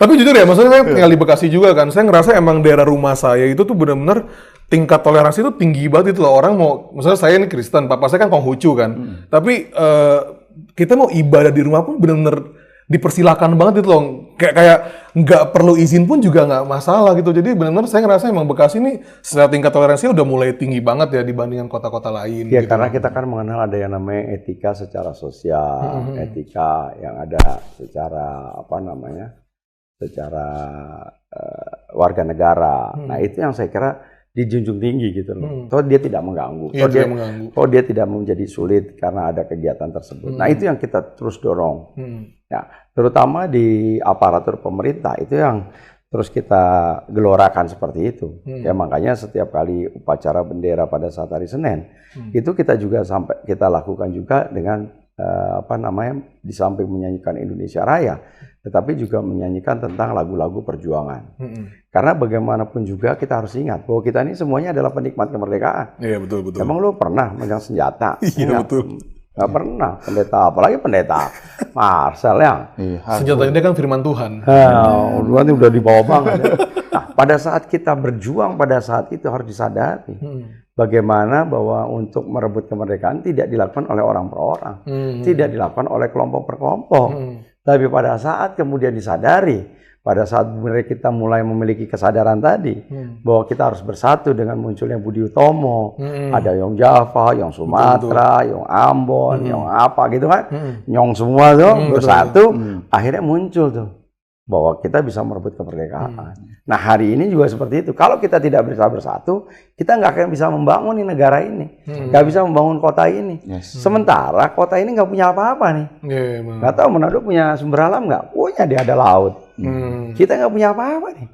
Tapi jujur ya, maksudnya saya tinggal di Bekasi juga kan. Saya ngerasa emang daerah rumah saya itu tuh benar-benar tingkat toleransi itu tinggi banget itu loh. Orang mau, misalnya saya ini Kristen, papa saya kan Konghucu kan. Tapi kita mau ibadah di rumah pun benar-benar dipersilakan banget itu loh. Kayak nggak perlu izin pun juga nggak masalah gitu. Jadi benar-benar saya ngerasa emang Bekasi ini secara tingkat toleransi udah mulai tinggi banget ya dibandingkan kota-kota lain. Ya gitu. karena kita kan mengenal ada yang namanya etika secara sosial, etika yang ada secara secara warga negara. Nah itu yang saya kira dijunjung tinggi gitu loh. Toh dia tidak mengganggu. Toh dia tidak menjadi sulit karena ada kegiatan tersebut. Nah itu yang kita terus dorong. Ya, terutama di aparatur pemerintah itu yang terus kita gelorakan seperti itu. Ya makanya setiap kali upacara bendera pada saat hari Senin itu kita juga sampai kita lakukan juga dengan di samping menyanyikan Indonesia Raya, tetapi juga menyanyikan tentang lagu-lagu perjuangan. Karena bagaimanapun juga kita harus ingat bahwa kita ini semuanya adalah penikmat kemerdekaan. Iya betul. Emang lu pernah megang senjata? Iya betul. Nggak pernah, apalagi pendeta Marcel ya. Senjata ini kan firman Tuhan. Ini udah dibawa banget. Nah, pada saat kita berjuang pada saat itu harus disadari bagaimana bahwa untuk merebut kemerdekaan tidak dilakukan oleh orang per orang, tidak dilakukan oleh kelompok per kelompok. Tapi pada saat kemudian disadari, pada saat kita mulai memiliki kesadaran tadi bahwa kita harus bersatu dengan munculnya Budi Utomo, ada Yong Java, Yong Sumatera, Yong Ambon, Yong apa gitu kan, Yong semua tuh bersatu, akhirnya muncul tuh bahwa kita bisa merebut kemerdekaan. Nah hari ini juga seperti itu. Kalau kita tidak bisa bersatu, kita nggak akan bisa membangun negara ini, nggak bisa membangun kota ini. Sementara kota ini nggak punya apa-apa nih. Nggak tahu Manado punya sumber alam nggak? Punya, dia ada laut. Kita nggak punya apa-apa nih.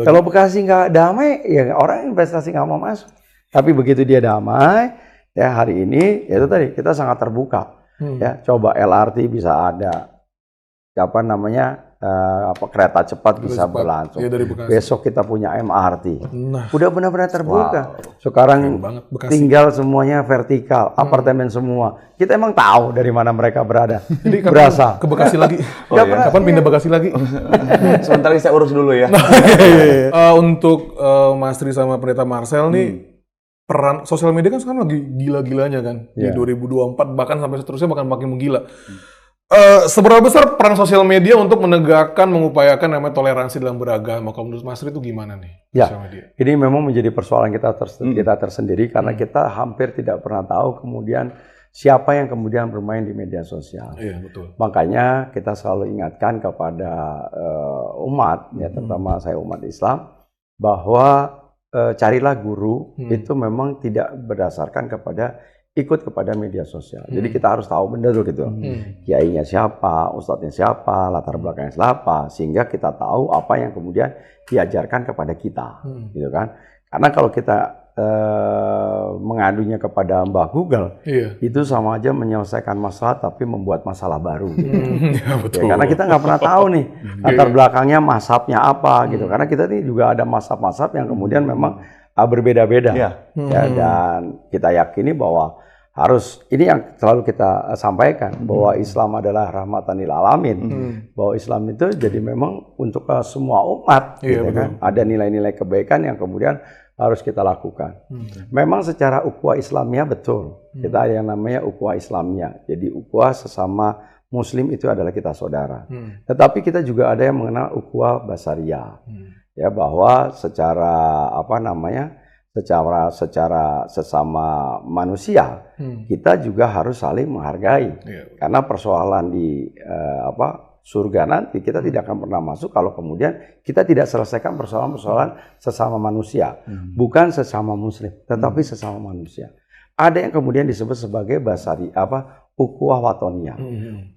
Kalau Bekasi nggak damai, ya orang investasi nggak mau masuk. Tapi begitu dia damai, ya hari ini ya itu tadi kita sangat terbuka. Ya coba LRT bisa ada, kereta cepat bisa berlangsung. Besok kita punya MRT. Udah benar-benar terbuka. Sekarang tinggal semuanya vertikal, apartemen semua. Kita emang tahu dari mana mereka berada. Jadi berasal ke Bekasi lagi. Kapan pindah Bekasi lagi? Sebentar saya urus dulu ya. Untuk Mas Tri sama Pendeta Marcel nih, peran sosial media kan sekarang lagi gila-gilanya kan. Di 2024 bahkan sampai seterusnya bahkan makin menggila. Seberapa besar peran sosial media untuk menegakkan, mengupayakan namanya toleransi dalam beragama? Kalau menurut Mas Tri itu gimana nih? Ya, ini memang menjadi persoalan kita tersendiri karena kita hampir tidak pernah tahu kemudian siapa yang kemudian bermain di media sosial. Iya, betul. Makanya kita selalu ingatkan kepada umat, ya terutama saya umat Islam, bahwa carilah guru itu memang tidak berdasarkan ikut kepada media sosial. Jadi kita harus tahu benar gitu. Kiainya siapa, ustadznya siapa, latar belakangnya siapa, sehingga kita tahu apa yang kemudian diajarkan kepada kita, gitu kan. Karena kalau kita mengadunya kepada Mbah Google, itu sama aja menyelesaikan masalah tapi membuat masalah baru. Gitu. Ya, betul. Ya, karena kita nggak pernah tahu nih latar belakangnya mazhabnya apa gitu. Karena kita ini juga ada mazhab-mazhab yang kemudian memang berbeda-beda. Ya, dan kita yakini bahwa ini yang selalu kita sampaikan, bahwa Islam adalah rahmatan lil alamin, bahwa Islam itu jadi memang untuk semua umat, gitu kan. Ada nilai-nilai kebaikan yang kemudian harus kita lakukan. Memang secara ukhuwah Islamiyah betul, kita ada yang namanya ukhuwah Islamiyah. Jadi ukhuwah sesama Muslim itu adalah kita saudara. Tetapi kita juga ada yang mengenal ukhuwah basariyah, ya bahwa secara secara sesama manusia kita juga harus saling menghargai. Karena persoalan di surga nanti kita tidak akan pernah masuk kalau kemudian kita tidak selesaikan persoalan-persoalan sesama manusia, bukan sesama muslim, tetapi sesama manusia. Ada yang kemudian disebut sebagai ukhuwah watoniyah.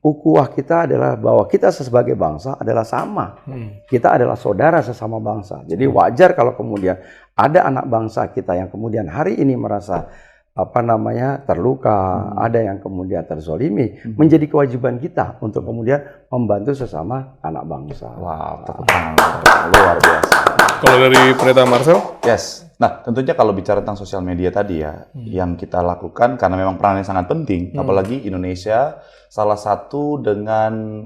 Ukhuwah kita adalah bahwa kita sebagai bangsa adalah sama. Kita adalah saudara sesama bangsa. Jadi wajar kalau kemudian ada anak bangsa kita yang kemudian hari ini merasa terluka, ada yang kemudian terzolimi, menjadi kewajiban kita untuk kemudian membantu sesama anak bangsa. Wow, tepuk tangan. Luar biasa. Kalau dari Pendeta Marcel? Yes. Nah, tentunya kalau bicara tentang sosial media tadi ya, yang kita lakukan karena memang perannya sangat penting, apalagi Indonesia salah satu dengan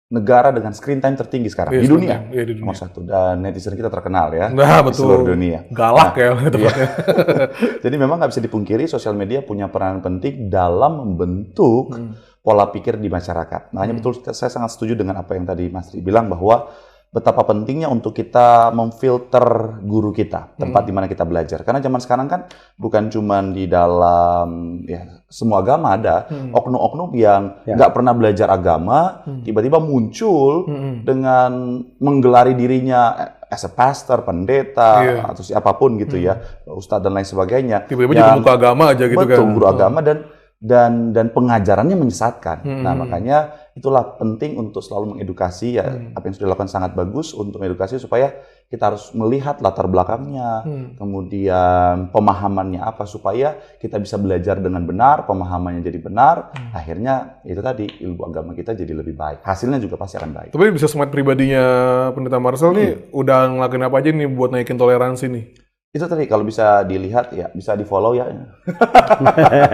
negara dengan screen time tertinggi sekarang di dunia. Nomor satu, dan netizen kita terkenal ya di seluruh dunia. Galak ya. Jadi memang nggak bisa dipungkiri sosial media punya peran penting dalam membentuk pola pikir di masyarakat. Makanya betul saya sangat setuju dengan apa yang tadi Mas Tri bilang bahwa betapa pentingnya untuk kita memfilter guru kita, tempat di mana kita belajar. Karena zaman sekarang kan bukan cuma di dalam semua agama ada oknum-oknum yang nggak pernah belajar agama, tiba-tiba muncul dengan menggelari dirinya as a pastor, pendeta, atau siapapun gitu ya, ustadz dan lain sebagainya. Tiba-tiba jadi muka agama aja gitu kan. Betul, guru agama dan pengajarannya menyesatkan. Nah, makanya itulah penting untuk selalu mengedukasi apa yang sudah dilakukan sangat bagus untuk mengedukasi supaya kita harus melihat latar belakangnya, kemudian pemahamannya apa supaya kita bisa belajar dengan benar, pemahamannya jadi benar, akhirnya itu tadi ilmu agama kita jadi lebih baik. Hasilnya juga pasti akan baik. Tapi bisa semat pribadinya Pendeta Marcel nih udah ngelakuin apa aja nih buat naikin toleransi nih? Itu tadi kalau bisa dilihat ya, bisa di-follow ya.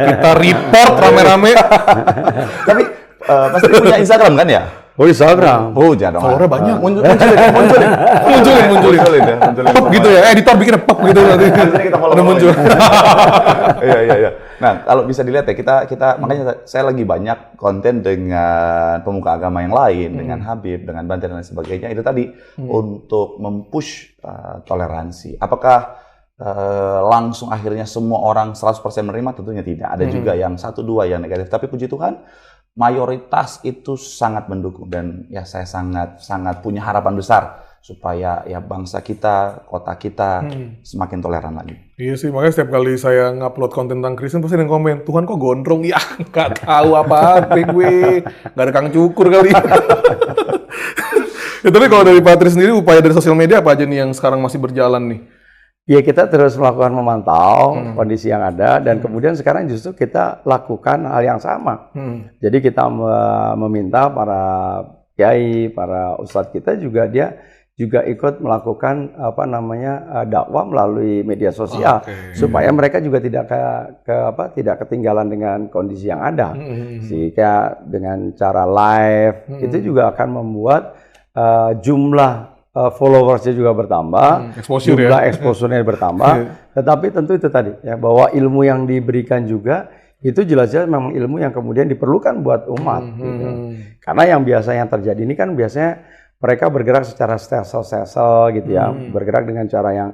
Kita report rame-rame. Tapi pasti punya Instagram kan ya? Oh, Instagram. Oh, jangan dong. Followernya banyak. Munculin. Pop gitu ya, editor bikin pop gitu nanti. Udah muncul. Iya. Nah, kalau bisa dilihat ya, kita makanya saya lagi banyak konten dengan pemuka agama yang lain, dengan Habib, dengan Bante dan lain sebagainya. Itu tadi untuk mempush toleransi. Apakah langsung akhirnya semua orang 100% menerima? Tentunya tidak. Ada juga yang 1-2 yang negatif. Tapi puji Tuhan, mayoritas itu sangat mendukung, dan ya saya sangat punya harapan besar supaya ya bangsa kita, kota kita semakin toleran lagi. Iya sih, makanya setiap kali saya ngupload konten tentang Kristen pasti ada yang komen, Tuhan kok gondrong? Ya nggak tahu apa-apa gue, nggak ada kang cukur kali. Ya, tapi kalau dari Patri sendiri, upaya dari sosial media apa aja nih yang sekarang masih berjalan nih? Ya, kita terus melakukan memantau kondisi yang ada, dan kemudian sekarang justru kita lakukan hal yang sama. Jadi kita meminta para kiai, para ustadz kita juga juga ikut melakukan dakwah melalui media sosial, supaya mereka juga tidak ketinggalan dengan kondisi yang ada. Sehingga dengan cara live itu juga akan membuat jumlah followersnya juga bertambah, jumlah exposure-nya bertambah, tetapi tentu itu tadi ya, bahwa ilmu yang diberikan juga itu jelas-jelas memang ilmu yang kemudian diperlukan buat umat. Gitu. Karena yang terjadi ini kan biasanya mereka bergerak secara stelsel gitu ya, bergerak dengan cara yang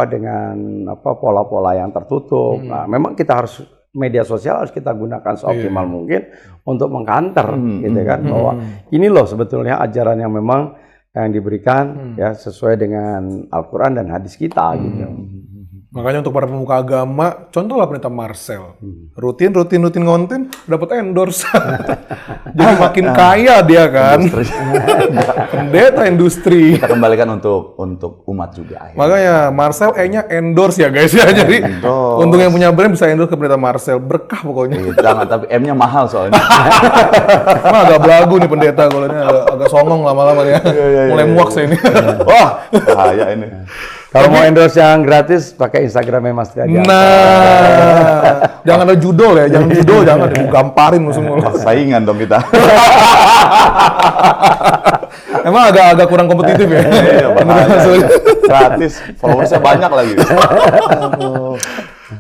dengan pola-pola yang tertutup. Nah, memang kita harus media sosial harus kita gunakan seoptimal mungkin untuk mengkanter gitu kan, bahwa ini loh sebetulnya ajaran yang memang yang diberikan ya sesuai dengan Al-Quran dan hadis kita gitu. Makanya untuk para pemuka agama, contohlah Pendeta Marcel. Rutin konten, dapat endorse. Jadi makin kaya dia kan. Pendeta industri. Kita kembalikan untuk umat juga akhirnya. Makanya Marcel E-nya endorse ya guys ya. Jadi untuk yang punya brand bisa endorse ke Pendeta Marcel. Berkah pokoknya. Jangan, tapi M-nya mahal soalnya. Emang agak belagu nih pendeta kalau ini agak songong lama-lama ya. Mulai muak saya ini. Wah, bahaya ini. Kalau mau endorse yang gratis, pakai Instagramnya Mas Triadi. Nah, jangan ada judul ya, jangan digamparin lu semua. Saingan dong kita. Emang agak kurang kompetitif ya? Iya, bahaya. Gratis, followersnya banyak lagi.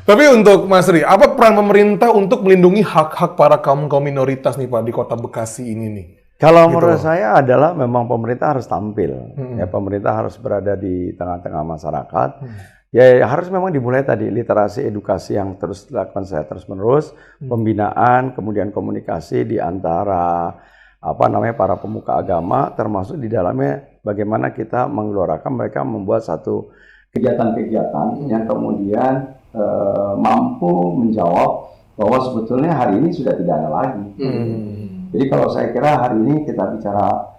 Tapi untuk Mas Ri, apa peran pemerintah untuk melindungi hak-hak para kaum minoritas nih Pak di Kota Bekasi ini nih? Kalau menurut saya adalah memang pemerintah harus tampil, ya pemerintah harus berada di tengah-tengah masyarakat. Ya harus memang dimulai tadi literasi edukasi yang terus dilakukan saya terus-menerus, pembinaan, kemudian komunikasi di antara para pemuka agama, termasuk di dalamnya bagaimana kita menggelorakan mereka membuat satu kegiatan-kegiatan yang kemudian mampu menjawab bahwa sebetulnya hari ini sudah tidak ada lagi. Jadi kalau saya kira hari ini kita bicara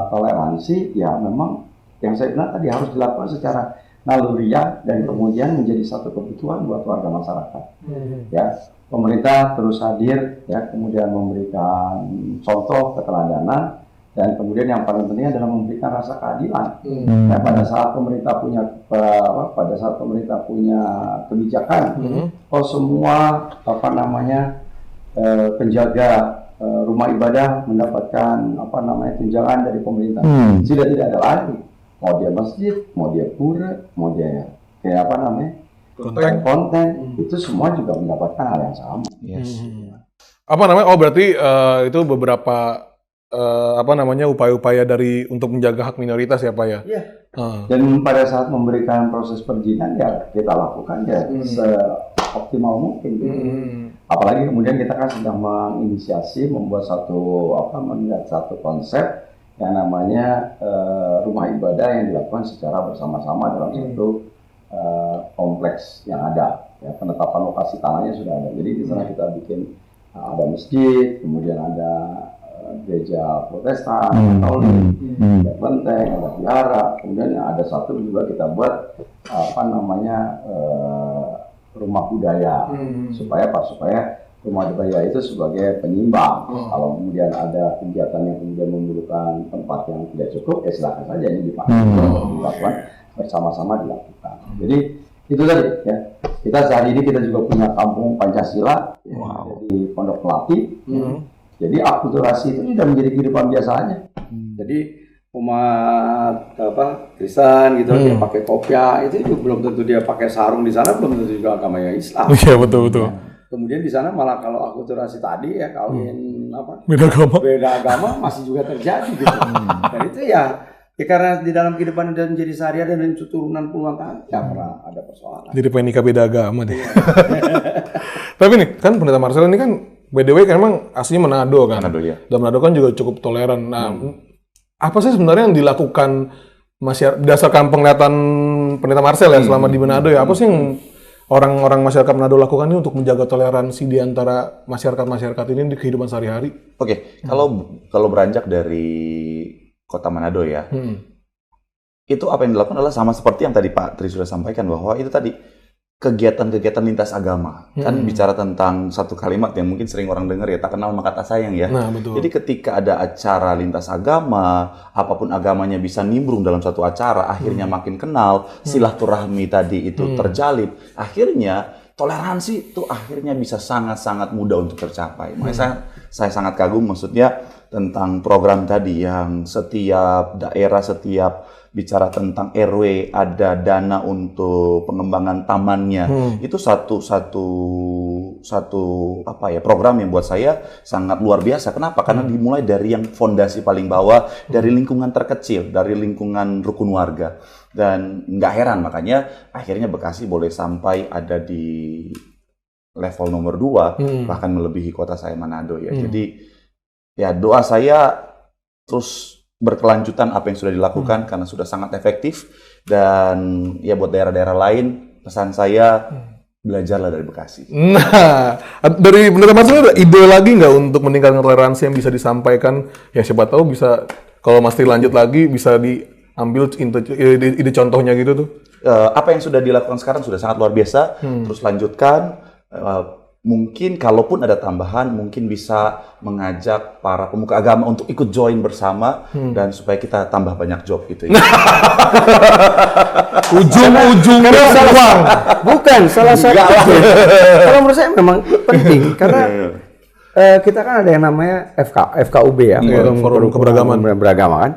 toleransi, ya memang yang saya bilang tadi harus dilakukan secara naluriah dan kemudian menjadi satu kebutuhan buat warga masyarakat. Ya, pemerintah terus hadir, ya kemudian memberikan contoh keteladanan dan kemudian yang paling penting adalah memberikan rasa keadilan. Nah, pada saat pemerintah punya kebijakan, semua penjaga rumah ibadah mendapatkan tunjangan dari pemerintah. Sudah tidak ada lagi. Mau dia masjid, mau dia pura, mau dia konten, itu semua juga mendapatkan hal yang sama. Berarti itu beberapa upaya-upaya untuk menjaga hak minoritas ya Pak ya? Iya. Dan pada saat memberikan proses perizinan ya kita lakukan ya seoptimal mungkin. Apalagi kemudian kita kan sedang menginisiasi membuat satu konsep yang namanya rumah ibadah yang dilakukan secara bersama-sama dalam satu kompleks yang ada. Ya, penetapan lokasi tanahnya sudah ada. Jadi di sana kita bikin ada masjid, kemudian ada gereja Protestan, Katolik, ada kelenteng, ada vihara, kemudian ada satu juga kita buat rumah budaya supaya rumah budaya itu sebagai penyimbang. Kalau kemudian ada kegiatan yang kemudian memerlukan tempat yang tidak cukup, ya silakan saja ini dilakukan bersama-sama dilakukan. Jadi itu tadi ya. Kita saat ini kita juga punya kampung Pancasila di Pondok Melati. Jadi akulturasi itu sudah menjadi kehidupan biasa aja. Jadi umat Kristen gitu dia pakai kopiah, itu juga belum tentu dia pakai sarung di sana, belum tentu juga agamanya Islam. Iya betul. Kemudian di sana malah kalau akulturasi tadi ya kawin beda agama masih juga terjadi gitu. Dan itu ya karena di dalam kehidupan dan menjadi sehari-hari dan turunan puluhan tahun nggak pernah ada persoalan. Jadi pengen nikah beda agama deh. Tapi nih kan Pendeta Marcel ini kan by the way kan emang aslinya Manado kan. Ya. Dan Manado kan juga cukup toleran. Nah, apa sih sebenarnya yang dilakukan berdasarkan penglihatan Pendeta Marcel ya selama di Manado ya? Apa sih yang orang-orang masyarakat Manado lakukan ini untuk menjaga toleransi di antara masyarakat ini di kehidupan sehari-hari? Oke, kalau beranjak dari Kota Manado ya, itu apa yang dilakukan adalah sama seperti yang tadi Pak Tri sudah sampaikan, bahwa itu tadi kegiatan-kegiatan lintas agama. Kan bicara tentang satu kalimat yang mungkin sering orang dengar ya, tak kenal maka tak sayang ya. Nah, betul. Jadi ketika ada acara lintas agama, apapun agamanya bisa nimbrung dalam satu acara, akhirnya makin kenal, silaturahmi tadi itu terjalin, akhirnya toleransi itu akhirnya bisa sangat-sangat mudah untuk tercapai. Makanya saya sangat kagum maksudnya tentang program tadi yang setiap daerah, setiap bicara tentang RW ada dana untuk pengembangan tamannya. Itu satu program yang buat saya sangat luar biasa. Kenapa? Karena dimulai dari yang fondasi paling bawah, dari lingkungan terkecil, dari lingkungan rukun warga. Dan nggak heran makanya akhirnya Bekasi boleh sampai ada di level nomor 2, bahkan melebihi kota saya Manado ya. Jadi ya doa saya terus berkelanjutan apa yang sudah dilakukan karena sudah sangat efektif, dan ya buat daerah-daerah lain pesan saya belajarlah dari Bekasi. Nah, dari Pendeta Mas ada ide lagi nggak untuk meningkatkan toleransi yang bisa disampaikan? Ya siapa tahu bisa, kalau Mas Tri lanjut lagi bisa diambil ide contohnya gitu tuh. Apa yang sudah dilakukan sekarang sudah sangat luar biasa. Terus lanjutkan. Mungkin kalaupun ada tambahan, mungkin bisa mengajak para pemuka agama untuk ikut join bersama dan supaya kita tambah banyak job gitu ya. Ujung-ujungnya uang. Bukan, salah satu. Kalau menurut saya memang penting karena kita kan ada yang namanya FKUB ya, Forum Keberagaman kan.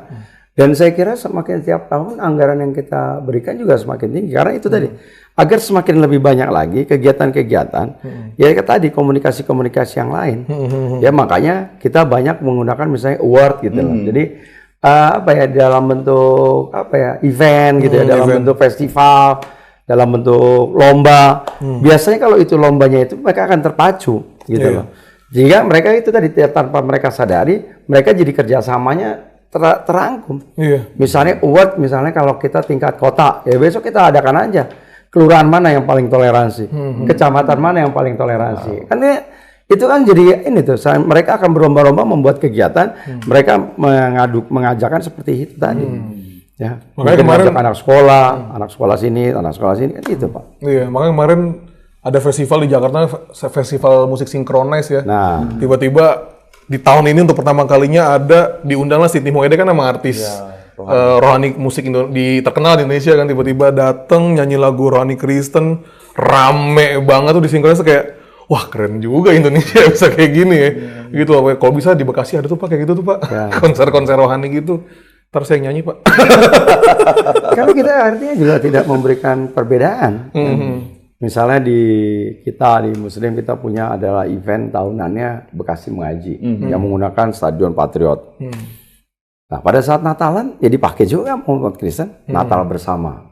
Dan saya kira semakin tiap tahun anggaran yang kita berikan juga semakin tinggi karena itu tadi agar semakin lebih banyak lagi kegiatan-kegiatan ya tadi komunikasi-komunikasi yang lain ya, makanya kita banyak menggunakan misalnya award gitu loh. Jadi apa ya, dalam bentuk apa ya, event gitu ya, dalam bentuk festival, dalam bentuk lomba. Biasanya kalau itu lombanya itu mereka akan terpacu gitu loh. Jika mereka itu tadi tanpa mereka sadari mereka jadi kerjasamanya terangkum. Misalnya award, misalnya kalau kita tingkat kota, ya besok kita adakan aja kelurahan mana yang paling toleransi, kecamatan mana yang paling toleransi. Kan itu kan jadi ini tuh, mereka akan berlomba-lomba membuat kegiatan, mereka mengajarkan seperti itu tadi. Ya, makanya kemarin anak sekolah sini, kan gitu Pak. Iya, makanya kemarin ada festival di Jakarta, festival musik sinkronis ya. Nah, tiba-tiba di tahun ini untuk pertama kalinya diundanglah Siti Muhammad kan, nama artis rohani musik terkenal di Indonesia kan, tiba-tiba dateng nyanyi lagu rohani Kristen, rame banget tuh di sinkronis, kayak wah keren juga Indonesia bisa kayak gini ya. Gitu loh. Kalau bisa di Bekasi ada tuh Pak kayak gitu tuh Pak. Konser-konser rohani gitu. Ntar saya nyanyi Pak. Karena kita artinya juga tidak memberikan perbedaan. Misalnya kita di Muslim kita punya adalah event tahunannya Bekasi Mengaji yang menggunakan Stadion Patriot. Nah pada saat Natalan ya dipakai juga umat Kristen, Natal bersama.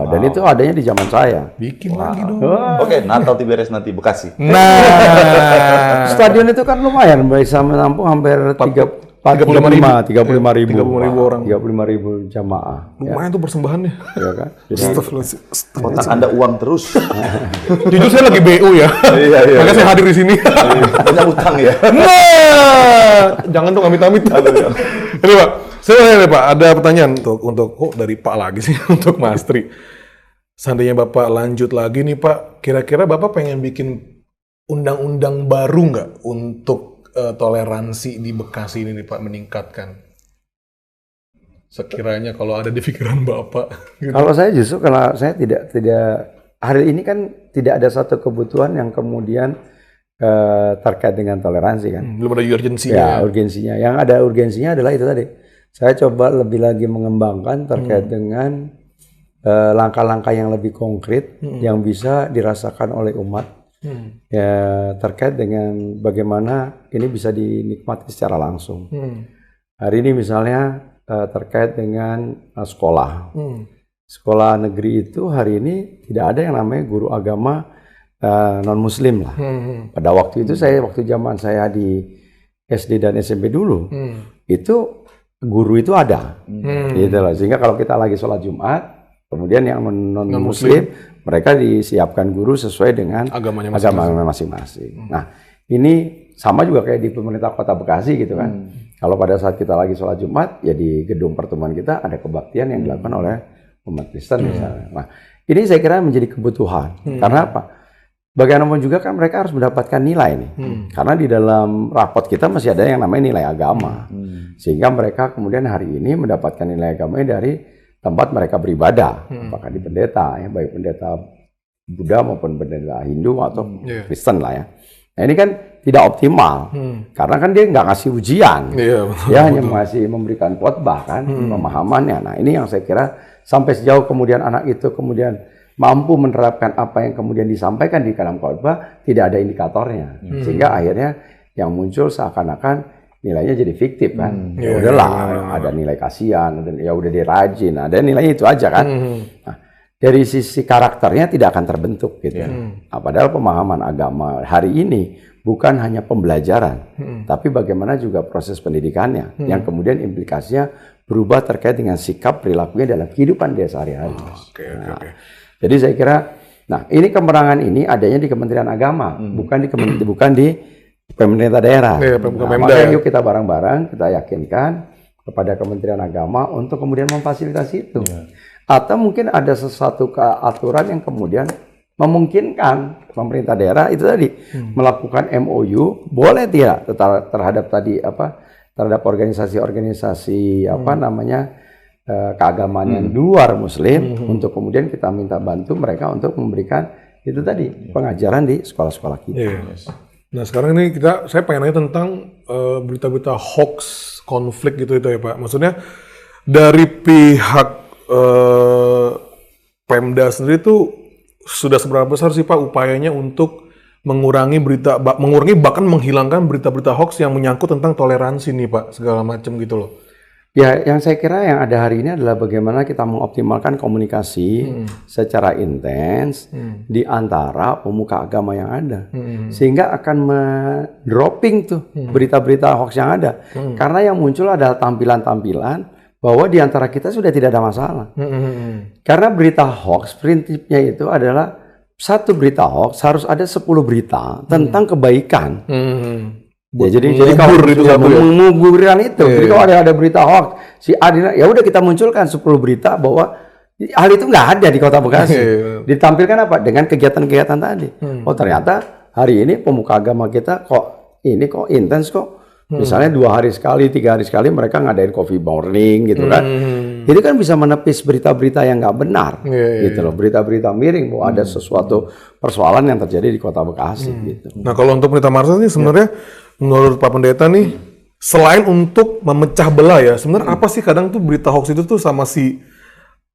Dan itu adanya di zaman saya. Bikin lagi dong. Oke, Natal Tiberias nanti Bekasi. Nah, stadion itu kan lumayan bisa menampung hampir 35.000 orang. 35.000 jamaah. Lumayan tuh persembahannya. Ya kan? Kotak Anda uang terus. Jujur saya lagi BU ya. Iya. Makanya saya hadir di sini. Banyak utang ya. Nah, jangan dong amit-amit. Ini Pak, saya nanya Pak, ada pertanyaan untuk dari Pak lagi sih untuk Mas Tri. Seandainya Bapak lanjut lagi nih Pak, kira-kira Bapak pengen bikin undang-undang baru nggak untuk toleransi di Bekasi ini nih Pak, meningkatkan? Sekiranya kalau ada di pikiran Bapak. Gitu. Kalau saya justru karena saya tidak hari ini kan tidak ada satu kebutuhan yang kemudian terkait dengan toleransi kan. Belum ada urgensinya. Ya, urgensinya. Yang ada urgensinya adalah itu tadi. Saya coba lebih lagi mengembangkan terkait dengan langkah-langkah yang lebih konkret yang bisa dirasakan oleh umat. Ya, terkait dengan bagaimana ini bisa dinikmati secara langsung. Hari ini misalnya terkait dengan sekolah. Sekolah negeri itu hari ini tidak ada yang namanya guru agama non-muslim lah. Pada waktu itu waktu zaman saya di SD dan SMP dulu, itu guru itu ada. Gitu loh. Sehingga kalau kita lagi sholat Jumat, kemudian yang non-muslim, mereka disiapkan guru sesuai dengan agamanya masing-masing. Nah, ini sama juga kayak di pemerintah Kota Bekasi gitu kan. Kalau pada saat kita lagi sholat Jumat, ya di gedung pertemuan kita ada kebaktian yang dilakukan oleh umat Kristen misalnya. Nah, ini saya kira menjadi kebutuhan. Karena apa? Bagaimanapun juga kan mereka harus mendapatkan nilai nih. Karena di dalam rapot kita masih ada yang namanya nilai agama. Sehingga mereka kemudian hari ini mendapatkan nilai agamanya dari tempat mereka beribadah, apakah di pendeta, ya, baik pendeta Buddha maupun pendeta Hindu atau Kristen lah ya. Nah ini kan tidak optimal, karena kan dia nggak ngasih ujian, dia hanya masih memberikan khotbah kan, pemahamannya. Nah ini yang saya kira sampai sejauh kemudian anak itu kemudian mampu menerapkan apa yang kemudian disampaikan di dalam khotbah, tidak ada indikatornya, sehingga akhirnya yang muncul seakan-akan nilainya jadi fiktif kan. Ya udahlah, ada nilai kasihan, ya udah dia rajin, ada nilainya itu aja kan. Nah, dari sisi karakternya tidak akan terbentuk gitu. Nah, padahal pemahaman agama hari ini bukan hanya pembelajaran, tapi bagaimana juga proses pendidikannya yang kemudian implikasinya berubah terkait dengan sikap perilakunya dalam kehidupan dia sehari-hari. Jadi saya kira, nah ini kemenangan ini adanya di Kementerian Agama, bukan di pemerintah daerah. Makanya yuk kita bareng-bareng kita yakinkan kepada Kementerian Agama untuk kemudian memfasilitasi itu. Atau mungkin ada sesuatu aturan yang kemudian memungkinkan pemerintah daerah itu tadi melakukan MOU, boleh tidak terhadap tadi terhadap organisasi-organisasi keagamaan yang di luar Muslim untuk kemudian kita minta bantu mereka untuk memberikan itu tadi pengajaran di sekolah-sekolah kita. Nah sekarang ini saya pengen nanya tentang berita-berita hoax, konflik gitu ya Pak. Maksudnya dari pihak Pemda sendiri tuh sudah seberapa besar sih Pak upayanya untuk mengurangi bahkan menghilangkan berita-berita hoax yang menyangkut tentang toleransi nih Pak, segala macam gitu loh. Ya, yang saya kira yang ada hari ini adalah bagaimana kita mengoptimalkan komunikasi secara intens di antara pemuka agama yang ada. Sehingga akan dropping tuh berita-berita hoax yang ada. Karena yang muncul adalah tampilan-tampilan bahwa di antara kita sudah tidak ada masalah. Karena berita hoax prinsipnya itu adalah satu berita hoax harus ada 10 berita tentang kebaikan. Ya, jadi kalau menguburkan itu. Jadi kalau ada berita hoax, si Adina, ya udah kita munculkan 10 berita bahwa hal itu nggak ada di Kota Bekasi. Ditampilkan apa? Dengan kegiatan-kegiatan tadi. Oh ternyata hari ini pemuka agama kita kok intens kok. Misalnya 2 hari sekali, 3 hari sekali mereka ngadain coffee morning gitu kan. Itu kan bisa menepis berita-berita yang nggak benar, gitu loh. Berita-berita miring bahwa ada sesuatu persoalan yang terjadi di Kota Bekasi gitu. Nah kalau untuk Pendeta Marcel nih sebenarnya menurut Pak Pendeta nih, selain untuk memecah belah ya, sebenarnya apa sih kadang tuh berita hoax itu tuh sama si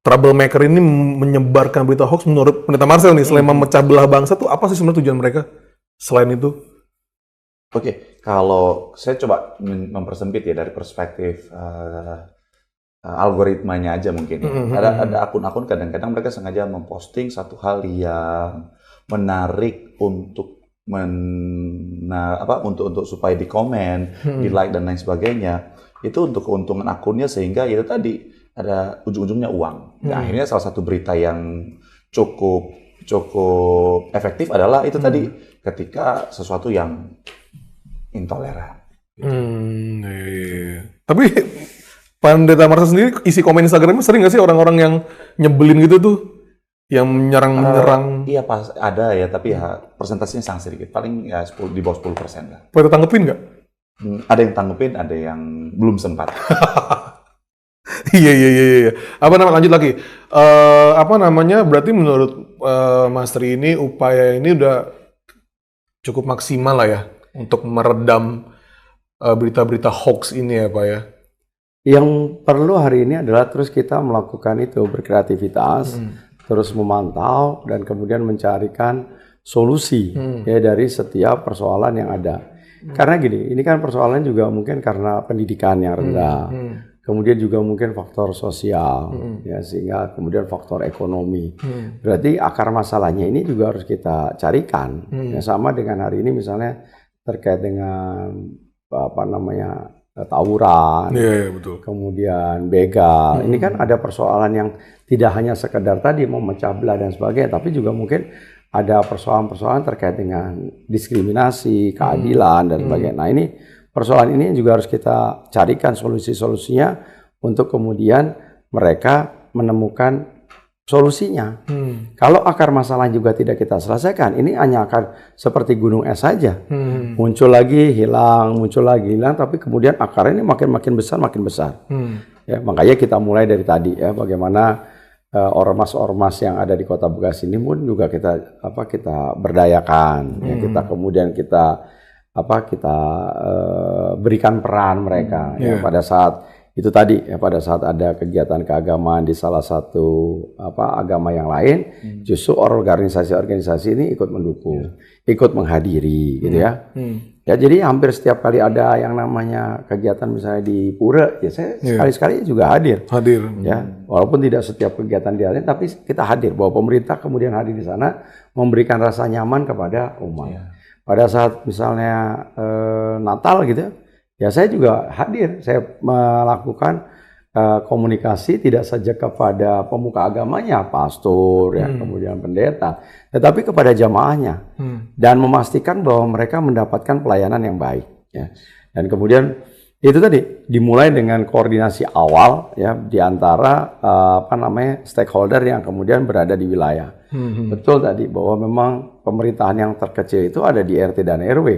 troublemaker ini menyebarkan berita hoax menurut Pendeta Marcel nih, selain memecah belah bangsa tuh apa sih sebenarnya tujuan mereka selain itu? Oke, kalau saya coba mempersempit ya dari perspektif algoritmanya aja mungkin. Ada akun-akun kadang-kadang mereka sengaja memposting satu hal yang menarik untuk untuk supaya di komen, di like dan lain sebagainya. Itu untuk keuntungan akunnya sehingga itu tadi ada ujung-ujungnya uang. Nah, akhirnya salah satu berita yang cukup efektif adalah itu tadi ketika sesuatu yang intoleran. Tapi Pendeta Marcel sendiri isi komen Instagramnya sering nggak sih orang-orang yang nyebelin gitu tuh, yang menyerang? Iya pas ada ya, tapi ya persentasenya sangat sedikit, paling ya di bawah 10% lah. Pada tanggepin nggak? Ada yang tanggepin, ada yang belum sempat. Iya. Lanjut lagi. Berarti menurut Mas Tri ini upaya ini udah cukup maksimal lah ya untuk meredam berita-berita hoax ini ya Pak ya. Yang perlu hari ini adalah terus kita melakukan itu, berkreativitas, terus memantau dan kemudian mencarikan solusi ya dari setiap persoalan yang ada. Karena gini, ini kan persoalan juga mungkin karena pendidikan yang rendah. Kemudian juga mungkin faktor sosial, ya sehingga kemudian faktor ekonomi. Berarti akar masalahnya ini juga harus kita carikan. Ya, sama dengan hari ini misalnya terkait dengan tawuran, betul. Kemudian begal. Ini kan ada persoalan yang tidak hanya sekedar tadi memecah belah dan sebagainya, tapi juga mungkin ada persoalan-persoalan terkait dengan diskriminasi, keadilan dan sebagainya. Nah ini persoalan ini juga harus kita carikan solusi-solusinya untuk kemudian mereka menemukan solusinya. Kalau akar masalah juga tidak kita selesaikan, ini hanya akan seperti gunung es saja. Muncul lagi, hilang, tapi kemudian akarnya ini makin besar. Ya, makanya kita mulai dari tadi ya, bagaimana ormas-ormas yang ada di Kota Bekasi ini pun juga kita berdayakan. Ya, kita kemudian kita berikan peran mereka ya, pada saat itu tadi ya, pada saat ada kegiatan keagamaan di salah satu agama yang lain, justru organisasi-organisasi ini ikut mendukung, ikut menghadiri gitu ya. Ya jadi hampir setiap kali ada yang namanya kegiatan misalnya di pura, ya saya sekali-sekali juga hadir. Ya, walaupun tidak setiap kegiatan diadain, tapi kita hadir bahwa pemerintah kemudian hadir di sana memberikan rasa nyaman kepada umat. Pada saat misalnya Natal gitu, ya saya juga hadir. Saya melakukan komunikasi tidak saja kepada pemuka agamanya, pastor, ya, kemudian pendeta, tetapi kepada jamaahnya dan memastikan bahwa mereka mendapatkan pelayanan yang baik. Ya. Dan kemudian itu tadi dimulai dengan koordinasi awal ya di antara stakeholder yang kemudian berada di wilayah. Betul tadi bahwa memang pemerintahan yang terkecil itu ada di RT dan RW.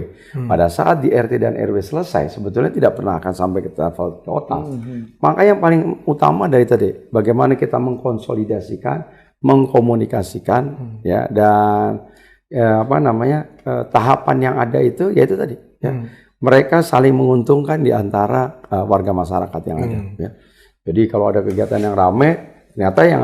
Pada saat di RT dan RW selesai, sebetulnya tidak pernah akan sampai ke level kota. Maka yang paling utama dari tadi, bagaimana kita mengkonsolidasikan, mengkomunikasikan, ya dan tahapan yang ada itu, yaitu tadi. Ya, mereka saling menguntungkan di antara warga masyarakat yang ada. Ya. Jadi kalau ada kegiatan yang ramai, ternyata yang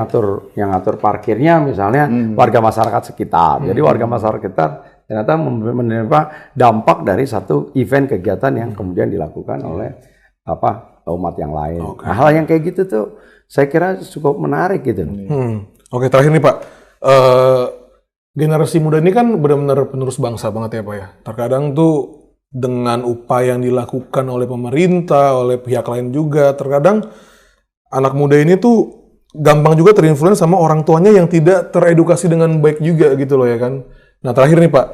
ngatur parkirnya misalnya warga masyarakat sekitar. Jadi warga masyarakat sekitar ternyata menerima dampak dari satu event kegiatan yang kemudian dilakukan oleh umat yang lain. Nah, hal yang kayak gitu tuh saya kira cukup menarik gitu. Oke, terakhir nih Pak. Generasi muda ini kan benar-benar penerus bangsa banget ya Pak ya. Terkadang tuh dengan upaya yang dilakukan oleh pemerintah, oleh pihak lain juga, terkadang anak muda ini tuh gampang juga terinfluence sama orang tuanya yang tidak teredukasi dengan baik juga gitu loh ya kan. Nah terakhir nih Pak,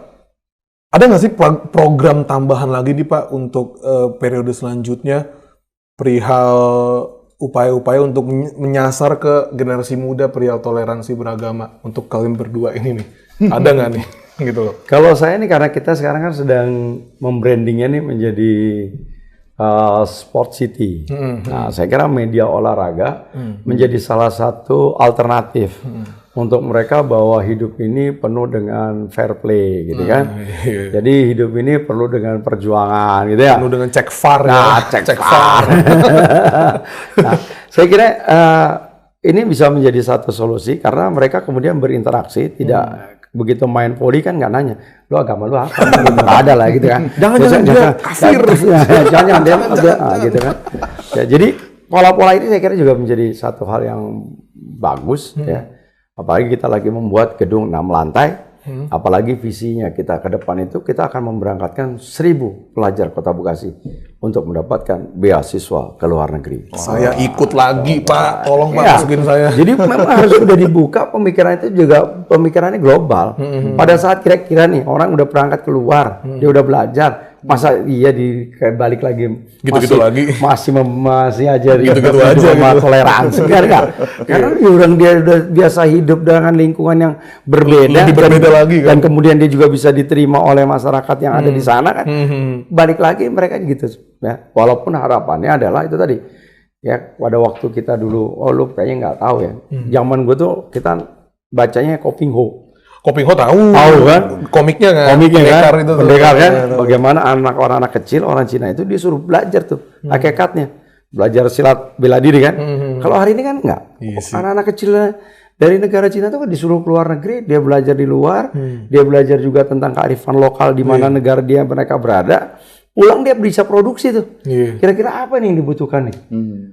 ada nggak sih program tambahan lagi nih Pak untuk periode selanjutnya perihal upaya-upaya untuk menyasar ke generasi muda perihal toleransi beragama untuk kalian berdua ini nih? Ada nggak nih? Gitu loh. Kalau saya nih karena kita sekarang kan sedang membrandingnya nih menjadi Sport City. Nah, saya kira media olahraga menjadi salah satu alternatif untuk mereka bahwa hidup ini penuh dengan fair play, gitu kan. Jadi hidup ini perlu dengan perjuangan, gitu ya. Penuh dengan cek VAR. Nah, cek VAR. Nah, saya kira ini bisa menjadi satu solusi karena mereka kemudian berinteraksi, tidak begitu main voli kan nggak nanya, lu agama lu apa? Gitu. Ada lah gitu kan. Jangan dia kafir. Jangan dia gitu kan. Ya, jadi pola-pola ini saya kira juga menjadi satu hal yang bagus ya. Apalagi kita lagi membuat gedung 6 lantai. Apalagi visinya kita ke depan itu kita akan memberangkatkan 1.000 pelajar Kota Bekasi untuk mendapatkan beasiswa ke luar negeri. Saya ikut lagi Pak, tolong Pak masukin saya. Jadi memang harus sudah dibuka pemikiran itu juga pemikirannya global. Pada saat kira-kira nih orang udah berangkat keluar, dia udah belajar, masa iya balik lagi gitu-gitu lagi masih aja gitu-gitu aja sama toleransi kan enggak? Karena dia udah biasa hidup dengan lingkungan yang berbeda lagi kan? Dan kemudian dia juga bisa diterima oleh masyarakat yang ada di sana kan. Balik lagi mereka gitu ya. Walaupun harapannya adalah itu tadi ya, pada waktu kita dulu lu kayaknya nggak tahu ya. Zaman gue tuh kita bacanya Koping Ho tahu kan, komiknya kan, Pendekar kan, bagaimana anak kecil orang Cina itu disuruh belajar tuh hakikatnya, belajar silat bela diri kan. Kalau hari ini kan enggak, anak-anak kecil dari negara Cina tuh kan disuruh keluar negeri, dia belajar di luar, dia belajar juga tentang kearifan lokal di mana negara mereka berada, pulang dia bisa produksi tuh. Kira-kira apa nih yang dibutuhkan nih?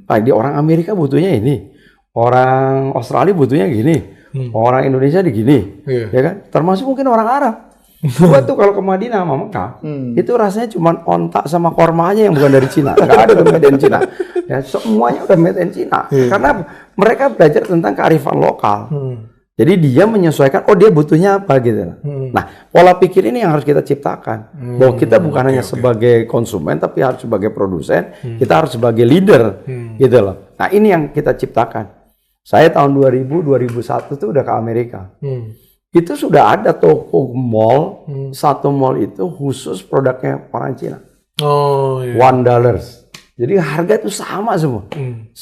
Di orang Amerika butuhnya ini, orang Australia butuhnya gini. Orang Indonesia digini, ya kan? Termasuk mungkin orang Arab. Gua tuh kalau ke Madinah sama Mekah, itu rasanya cuma ontak sama korma aja yang bukan dari Cina. Nggak ada tuh made in Cina. Ya, semuanya udah made in Cina. Karena mereka belajar tentang kearifan lokal. Jadi dia menyesuaikan, dia butuhnya apa gitu. Nah, pola pikir ini yang harus kita ciptakan. Bahwa kita bukan hanya sebagai konsumen, tapi harus sebagai produsen. Kita harus sebagai leader, gitu loh. Nah, ini yang kita ciptakan. Saya tahun 2000-2001 tuh udah ke Amerika. Itu sudah ada toko mall, satu mall itu khusus produknya orang Cina. $1. Jadi harga itu sama semua. $1.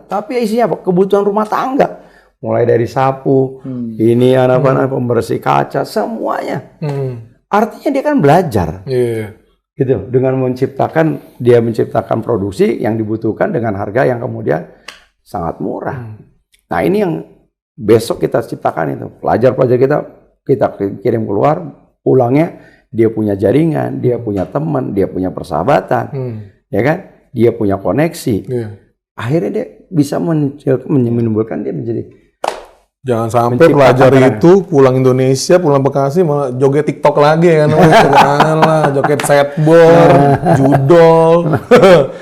Tapi isinya apa? Kebutuhan rumah tangga. Mulai dari sapu, ini anak-anak pembersih kaca, semuanya. Artinya dia kan belajar. Gitu, dengan dia menciptakan produksi yang dibutuhkan dengan harga yang kemudian sangat murah. Nah, ini yang besok kita ciptakan itu. Pelajar-pelajar kita kirim keluar, pulangnya dia punya jaringan, dia punya teman, dia punya persahabatan, ya kan? Dia punya koneksi. Akhirnya dia bisa menimbulkan dia menjadi. Jangan sampai pelajar itu pulang Indonesia, pulang Bekasi malah joget TikTok lagi ya kan. Joget setboard, judol.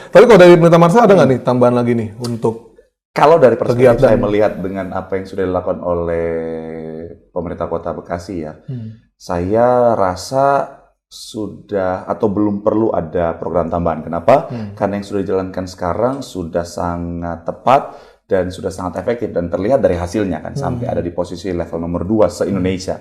Tapi kalau dari Pendeta Marcel ada nggak nih tambahan lagi nih untuk kalau dari perspektif saya melihat dengan apa yang sudah dilakukan oleh pemerintah Kota Bekasi ya, saya rasa sudah atau belum perlu ada program tambahan. Kenapa? Karena yang sudah dijalankan sekarang sudah sangat tepat dan sudah sangat efektif dan terlihat dari hasilnya kan sampai ada di posisi level nomor 2 se-Indonesia.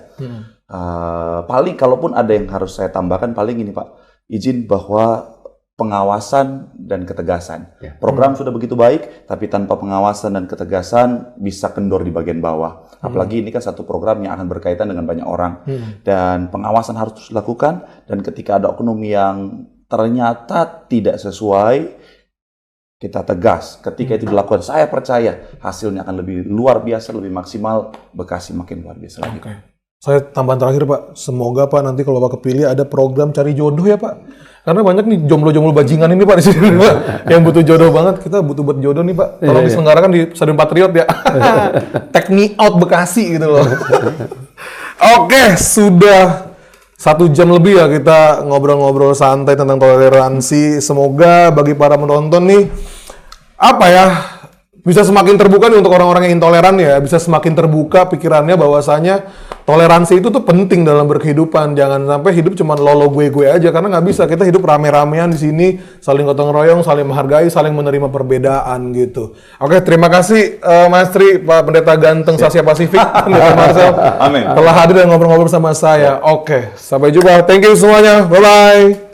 Paling kalaupun ada yang harus saya tambahkan paling ini Pak, izin bahwa pengawasan dan ketegasan. Program sudah begitu baik, tapi tanpa pengawasan dan ketegasan bisa kendor di bagian bawah. Apalagi ini kan satu program yang akan berkaitan dengan banyak orang. Dan pengawasan harus terus dilakukan, dan ketika ada oknum yang ternyata tidak sesuai, kita tegas. Ketika itu dilakukan, saya percaya hasilnya akan lebih luar biasa, lebih maksimal, Bekasi makin luar biasa lagi. Saya tambahan terakhir Pak, semoga Pak nanti kalau Bapak kepilih ada program cari jodoh ya Pak. Karena banyak nih jomblo-jomblo bajingan ini Pak di sini Pak, yang butuh jodoh banget. Kita butuh buat jodoh nih Pak. Tolong diselenggarakan di Stadion Patriot ya. Take me out Bekasi gitu loh. Oke, sudah 1 jam lebih ya kita ngobrol-ngobrol santai tentang toleransi. Semoga bagi para penonton nih, bisa semakin terbuka nih untuk orang-orang yang intoleran ya, bisa semakin terbuka pikirannya bahwasanya toleransi itu tuh penting dalam berkehidupan. Jangan sampai hidup cuma lolo gue aja, karena nggak bisa. Kita hidup rame-ramean di sini, saling gotong royong, saling menghargai, saling menerima perbedaan gitu. Oke, terima kasih Mas Tri, Pak Pendeta Ganteng Asia Pasifik, Pendeta Marcel, Amin. telah hadir dan ngobrol-ngobrol sama saya. Oke, sampai jumpa. Thank you semuanya. Bye-bye.